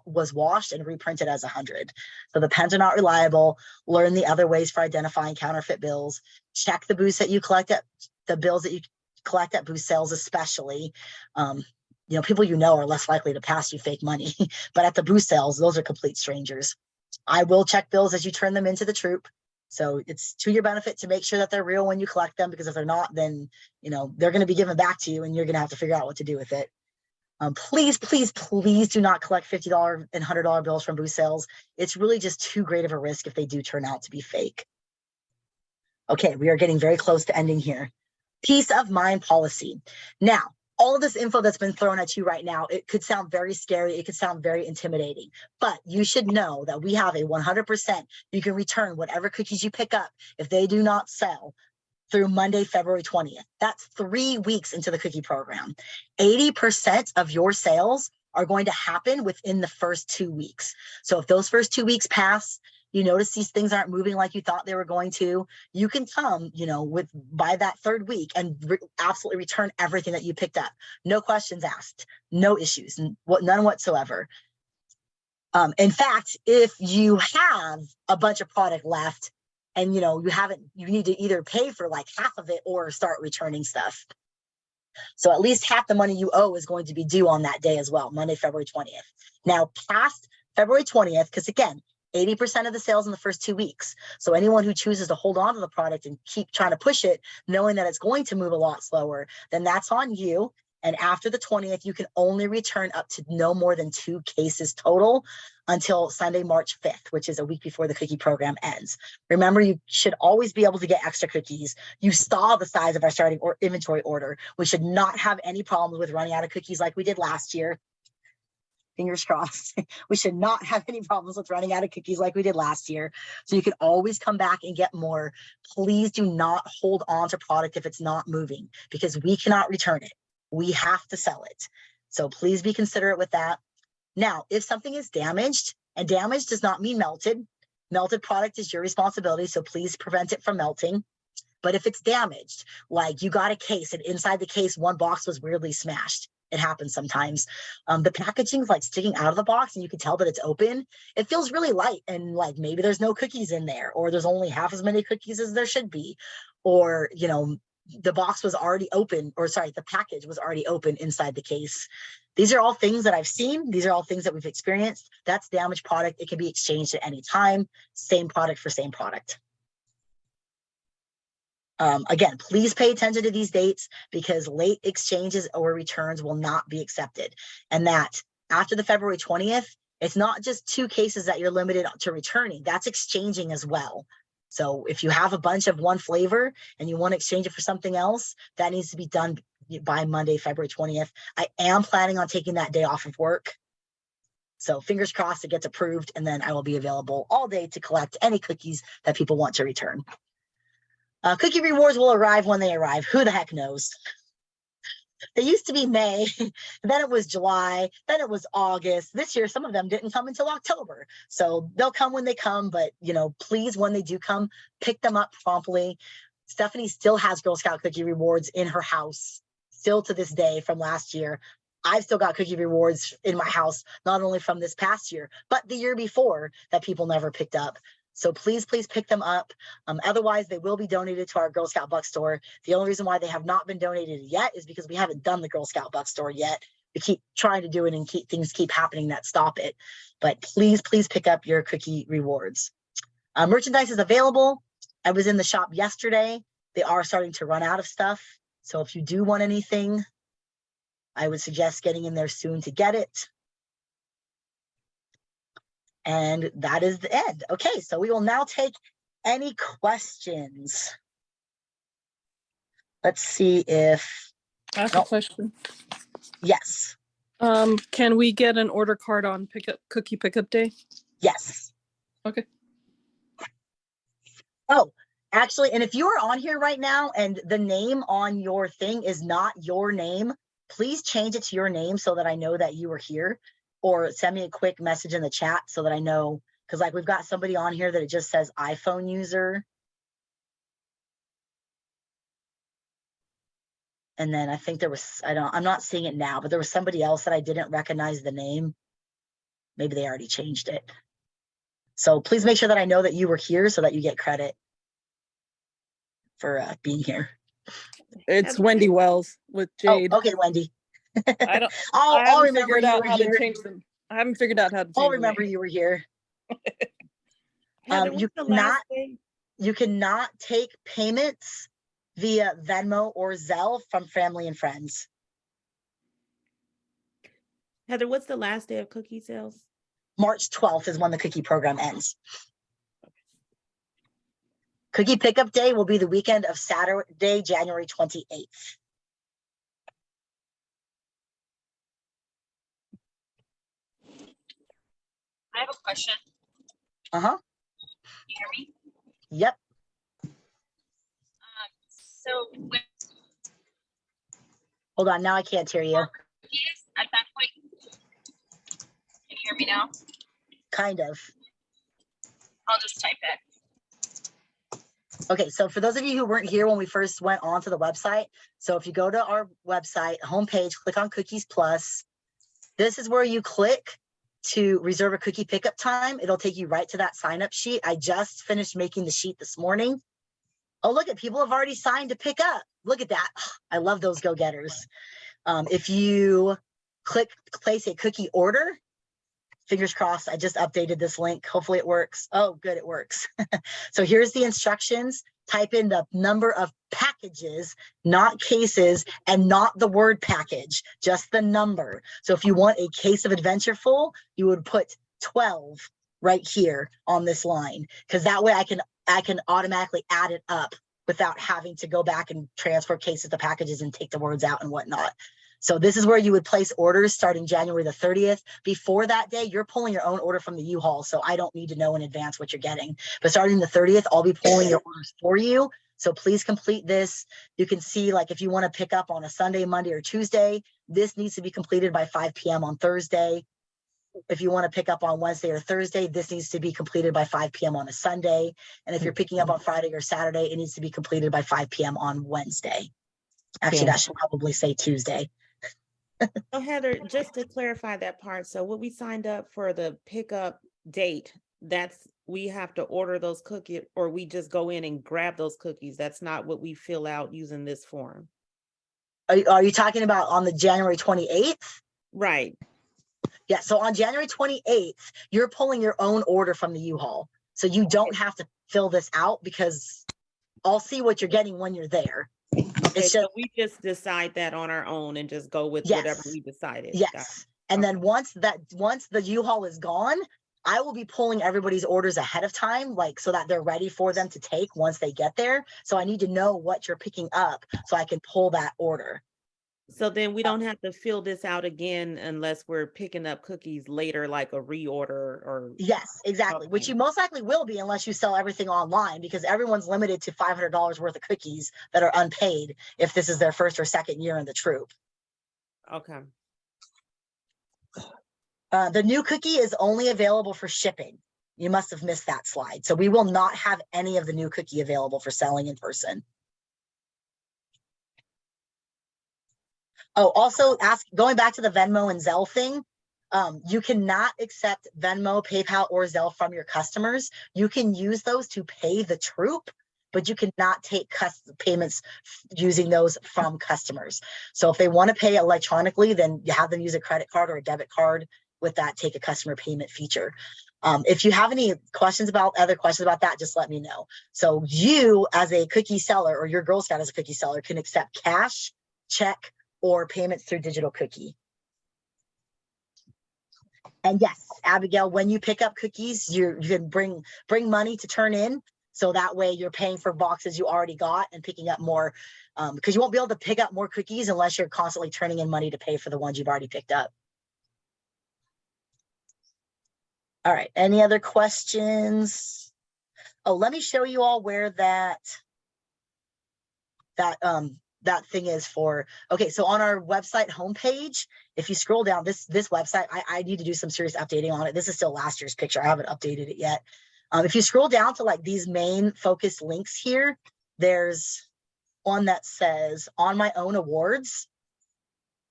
was washed and reprinted as 100. So the pens are not reliable. Learn the other ways for identifying counterfeit bills. Check the booths that you collect at, the bills that you collect at booth sales, especially. People are less likely to pass you fake money, but at the booth sales, those are complete strangers. I will check bills as you turn them into the troop. So it's to your benefit to make sure that they're real when you collect them, because if they're not, then, they're going to be given back to you and you're going to have to figure out what to do with it. Please, please, please do not collect $50 and $100 bills from booth sales. It's really just too great of a risk if they do turn out to be fake. Okay, we are getting very close to ending here. Peace of mind policy. Now, all of this info that's been thrown at you right now, it could sound very scary. It could sound very intimidating, but you should know that we have a 100%. You can return whatever cookies you pick up if they do not sell through Monday, February 20th. That's 3 weeks into the cookie program. 80% of your sales are going to happen within the first 2 weeks. So if those first 2 weeks pass, you notice these things aren't moving like you thought they were going to, you can come, by that third week and absolutely return everything that you picked up. No questions asked, no issues, none whatsoever. In fact, if you have a bunch of product left and, you need to either pay for like half of it or start returning stuff. So at least half the money you owe is going to be due on that day as well, Monday, February 20th. Now, past February 20th, because again, 80% of the sales in the first 2 weeks. So anyone who chooses to hold on to the product and keep trying to push it, knowing that it's going to move a lot slower, then that's on you. And after the 20th, you can only return up to no more than 2 cases total until Sunday, March 5th, which is a week before the cookie program ends. Remember, you should always be able to get extra cookies. You saw the size of our starting inventory order. We should not have any problems with running out of cookies like we did last year. Fingers crossed. We should not have any problems with running out of cookies like we did last year. So you can always come back and get more. Please do not hold on to product if it's not moving, because we cannot return it. We have to sell it. So please be considerate with that. Now, if something is damaged, and damaged does not mean melted. Melted product is your responsibility, so please prevent it from melting. But if it's damaged, like you got a case and inside the case, one box was weirdly smashed. It happens sometimes. The packaging's like sticking out of the box and you can tell that it's open. It feels really light and like maybe there's no cookies in there, or there's only half as many cookies as there should be. Or, the box was already open, the package was already open inside the case. These are all things that I've seen. These are all things that we've experienced. That's damaged product. It can be exchanged at any time. Same product for same product. Again, please pay attention to these dates, because late exchanges or returns will not be accepted. And that after the February 20th, it's not just 2 cases that you're limited to returning. That's exchanging as well. So if you have a bunch of one flavor and you want to exchange it for something else, that needs to be done by Monday, February 20th. I am planning on taking that day off of work. So fingers crossed it gets approved, and then I will be available all day to collect any cookies that people want to return. Cookie rewards will arrive when they arrive. Who the heck knows? They used to be May, then it was July, then it was August. This year, some of them didn't come until October. So they'll come when they come, but please, when they do come, pick them up promptly. Stephanie still has Girl Scout cookie rewards in her house, still to this day from last year. I've still got cookie rewards in my house, not only from this past year, but the year before that people never picked up. So please pick them up. Otherwise, they will be donated to our Girl Scout Buck store. The only reason why they have not been donated yet is because we haven't done the Girl Scout Buck store yet. We keep trying to do it and things keep happening that stop it. But please pick up your cookie rewards. Merchandise is available. I was in the shop yesterday. They are starting to run out of stuff. So if you do want anything, I would suggest getting in there soon to get it. And that is the end. Okay, so we will now take any questions. Let's see if, I have a question. yes, Can we get an order card on cookie pickup day? yes. Okay. Oh, actually, and if you are on here right now and the name on your thing is not your name, please change it to your name so that I know that you were here, or send me a quick message in the chat so that I know, because like we've got somebody on here that it just says iPhone user. And then I think there was, I'm not seeing it now, but there was somebody else that I didn't recognize the name. Maybe they already changed it. So please make sure that I know that you were here so that you get credit for being here. It's Wendy Wells with Jade. Oh, okay, Wendy. I don't. I'll remember you were how here. to change them. I haven't figured out how to change I'll them. remember you were here. Heather, You what's the last day? cannot take payments via Venmo or Zelle from family and friends. Heather, what's the last day of cookie sales? March 12th is when the cookie program ends. Cookie pickup day will be the weekend of Saturday, January 28th. I have a question. Uh-huh. Can you hear me? Yep. So with Hold on, now I can't hear you. cookies, at that point, can you hear me now? Kind of. I'll just type it. Okay, so for those of you who weren't here when we first went on to the website, so if you go to our website homepage, click on Cookies Plus. This is where you click to reserve a cookie pickup time. It'll take you right to that sign up sheet. I just finished making the sheet this morning. Oh, look at people have already signed to pick up. Look at that. I love those go-getters. If you click place a cookie order, fingers crossed, I just updated this link. Hopefully it works. Oh, good, it works. So here's the instructions. Type in the number of packages, not cases, and not the word package, just the number. So if you want a case of Adventureful, you would put 12 right here on this line, because that way I can automatically add it up without having to go back and transfer cases to packages and take the words out and whatnot. So this is where you would place orders starting January the 30th. Before that day, you're pulling your own order from the U-Haul, so I don't need to know in advance what you're getting. But starting the 30th, I'll be pulling your orders for you. So please complete this. You can see, like, if you want to pick up on a Sunday, Monday, or Tuesday, this needs to be completed by 5 p.m. on Thursday. If you want to pick up on Wednesday or Thursday, this needs to be completed by 5 p.m. on a Sunday. And if you're picking up on Friday or Saturday, it needs to be completed by 5 p.m. on Wednesday. Actually, that should probably say Tuesday. So Heather, just to clarify that part, so what we signed up for the pickup date, that's, we have to order those cookies, or we just go in and grab those cookies? That's not what we fill out using this form? Are you talking about on the January 28th? Right. Yeah, so on January 28th, you're pulling your own order from the U-Haul. So you don't have to fill this out, because I'll see what you're getting when you're there. Okay, It's so just, we just decide that on our own and just go with whatever yes, we decided. Got it. yes. And then once the U-Haul is gone, I will be pulling everybody's orders ahead of time, like, so that they're ready for them to take once they get there. So I need to know what you're picking up so I can pull that order. So then we don't have to fill this out again unless we're picking up cookies later, like a reorder or. Yes, exactly. Which Okay. you most likely will be unless you sell everything online, because everyone's limited to $500 worth of cookies that are unpaid if this is their first or second year in the troop. Okay. The new cookie is only available for shipping. You must have missed that slide. So we will not have any of the new cookie available for selling in person. Oh, also going back to the Venmo and Zelle thing, You cannot accept Venmo, PayPal, or Zelle from your customers. You can use those to pay the troop, but you cannot take payments using those from customers. So if they want to pay electronically, then you have them use a credit card or a debit card. With that, take a customer payment feature. If you have any other questions about that, just let me know. So you as a cookie seller or your Girl Scout as a cookie seller can accept cash, check, or payments through digital cookie. And yes, Abigail, when you pick up cookies, you can bring money to turn in. So that way you're paying for boxes you already got and picking up more, because you won't be able to pick up more cookies unless you're constantly turning in money to pay for the ones you've already picked up. All right, any other questions? Oh, let me show you all where that thing is for. Okay, so on our website homepage, if you scroll down this website, I need to do some serious updating on it. This is still last year's picture. I haven't updated it yet. If you scroll down to like these main focus links here, there's one that says on my own awards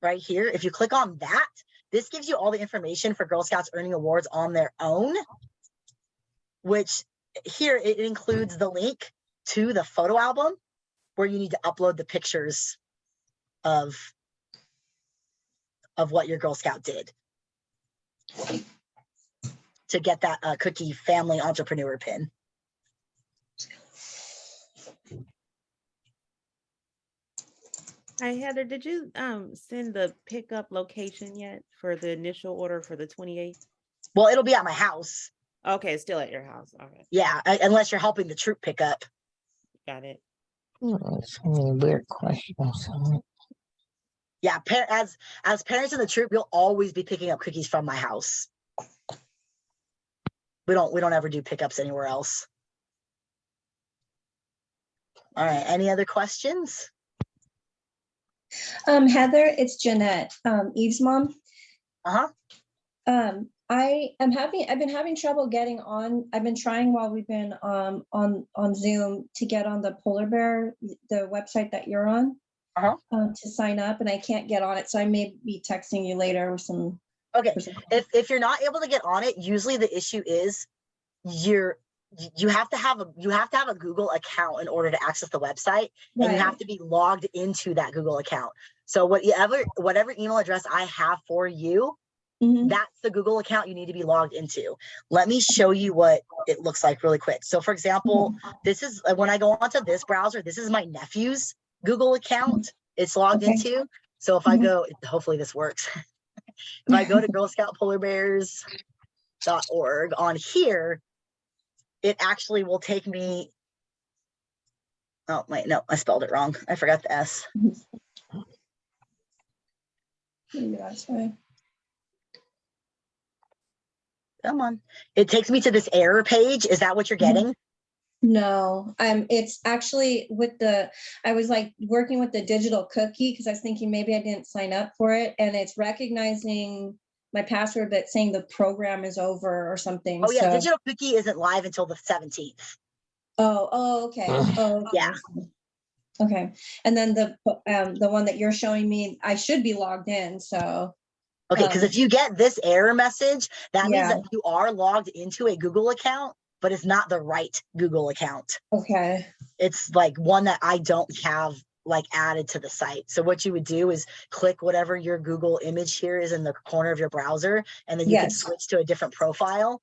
right here. If you click on that, this gives you all the information for Girl Scouts earning awards on their own, which here it includes the link to the photo album where you need to upload the pictures of what your Girl Scout did to get that cookie family entrepreneur pin. Hi, Heather, did you send the pickup location yet for the initial order for the 28th? Well, it'll be at my house. Okay, it's still at your house. Okay, Yeah, unless you're helping the troop pick up. got it. So many weird questions. Yeah, as parents in the troop, you'll always be picking up cookies from my house. We don't ever do pickups anywhere else. All right, any other questions? Heather, it's Jeanette, Eve's mom. Uh-huh. I've been having trouble getting on. I've been trying while we've been on Zoom to get on the Polar Bear, the website that you're on, to sign up, and I can't get on it. So I may be texting you later with some. Okay, if you're not able to get on it, usually the issue is you have to have a Google account in order to access the website, and you have to be logged into that Google account. So whatever email address I have for you, that's the Google account you need to be logged into. Let me show you what it looks like really quick. So for example, this is when I go onto this browser, this is my nephew's Google account it's logged into. So if I go, hopefully this works. If I go to Girl Scout Polar Bears.org on here, it actually will take me. Oh, wait, no, I spelled it wrong. I forgot the S. Maybe that's fine. Come on. It takes me to this error page. Is that what you're getting? No, it's actually I was like working with the digital cookie because I was thinking maybe I didn't sign up for it, and it's recognizing my password but saying the program is over or something. Oh yeah, so. digital cookie isn't live until the 17th. Oh, okay. Oh, okay. Yeah. Okay. And then the one that you're showing me, I should be logged in. So. Okay, because if you get this error message, that means Yeah. that you are logged into a Google account, but it's not the right Google account. Okay. It's like one that I don't have like added to the site. So what you would do is click whatever your Google image here is in the corner of your browser, and then you can Yes. switch to a different profile,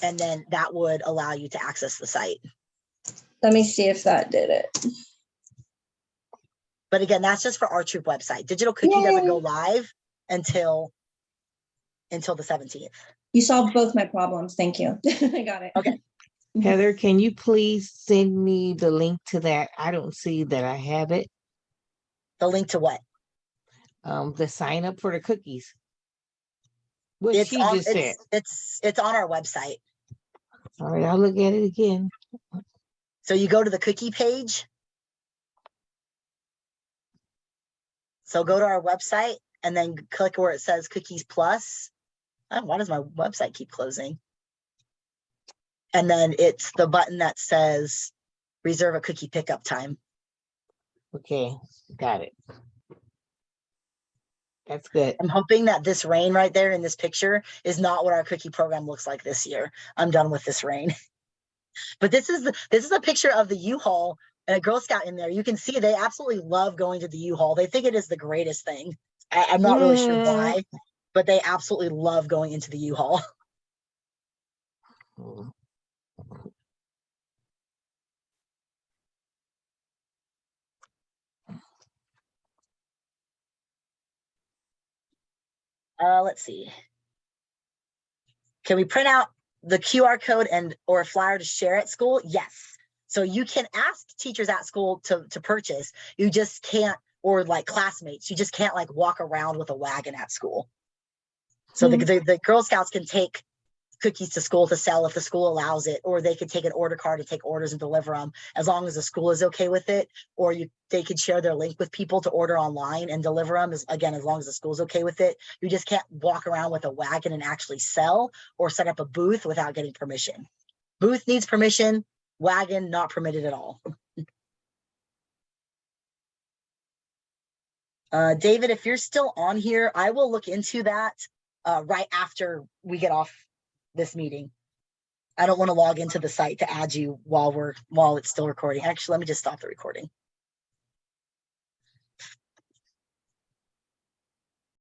and then that would allow you to access the site. Let me see if that did it. But again, that's just for our troop website. Digital cookie doesn't go live until the 17th. You solved both my problems. Thank you. I got it. Okay. Heather, can you please send me the link to that? I don't see that I have it. The link to what? The sign up for the cookies. What It's she on, just said. it's on our website. All right, I'll look at it again. So you go to the cookie page. So go to our website and then click where it says Cookies Plus. Oh, why does my website keep closing? And then it's the button that says reserve a cookie pickup time. Okay, got it. That's good. I'm hoping that this rain right there in this picture is not what our cookie program looks like this year. I'm done with this rain. But this is a picture of the U-Haul and a Girl Scout in there. You can see they absolutely love going to the U-Haul. They think it is the greatest thing. I'm not really sure why, but they absolutely love going into the U-Haul. Let's see. Can we print out the QR code or a flyer to share at school? Yes. So you can ask teachers at school to purchase. You just can't, or like classmates, you just can't like walk around with a wagon at school. So the Girl Scouts can take cookies to school to sell if the school allows it, or they could take an order card to take orders and deliver them as long as the school is okay with it, or they could share their link with people to order online and deliver them, as long as the school's okay with it. You just can't walk around with a wagon and actually sell or set up a booth without getting permission. Booth needs permission, wagon not permitted at all. David, if you're still on here, I will look into that right after we get off this meeting. I don't want to log into the site to add you while it's still recording. Actually, let me just stop the recording.